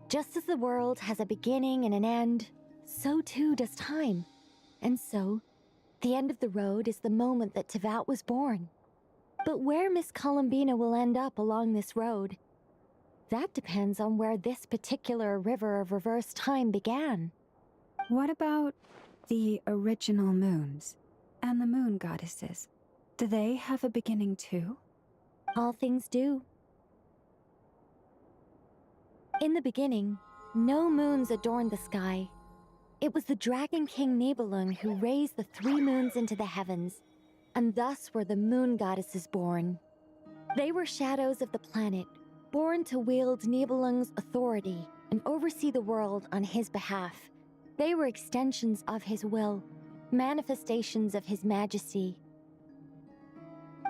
just as the world has a beginning and an end, so too does time. And so, the end of the road is the moment that Teyvat was born. But where Miss Columbina will end up along this road, that depends on where this particular river of reverse time began. What about the original moons and the moon goddesses? Do they have a beginning too? All things do. In the beginning, no moons adorned the sky. It was the Dragon King Nibelung who raised the three moons into the heavens, and thus were the moon goddesses born. They were shadows of the planet, born to wield Nibelung's authority and oversee the world on his behalf. They were extensions of his will, manifestations of his majesty.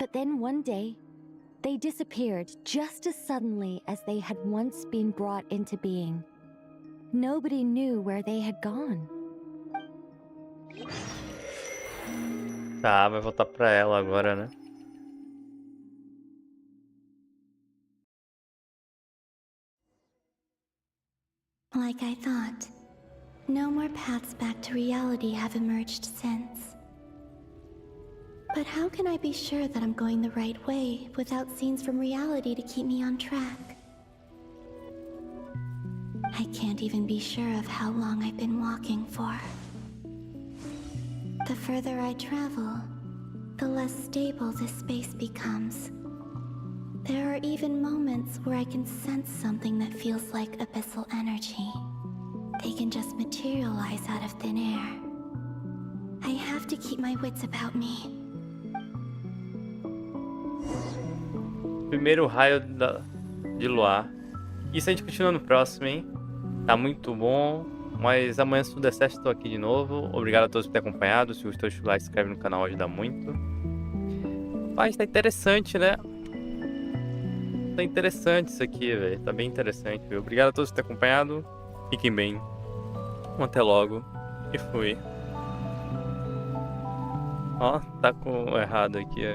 But then one day, they disappeared just as suddenly as they had once been brought into being. Nobody knew where they had gone. Tá, vai voltar pra ela agora, né? Like I thought, no more paths back to reality have emerged since. But how can I be sure that I'm going the right way without scenes from reality to keep me on track? I can't even be sure of how long I've been walking for. The further I travel, the less stable this space becomes. There are even moments where I can sense something that feels like abyssal energy. They can just materialize out of thin air. I have to keep my wits about me. Primeiro raio de luar. Isso a gente continua no próximo, hein? Tá muito bom. Mas amanhã, se tudo der certo, estou aqui de novo. Obrigado a todos por ter acompanhado. Se gostou, deixa o like, se inscreve no canal, ajuda muito. Mas tá interessante, né? Tá interessante isso aqui, velho. Tá bem interessante, viu? Obrigado a todos por ter acompanhado. Fiquem bem. Até logo. E fui. Ó, tá com errado aqui,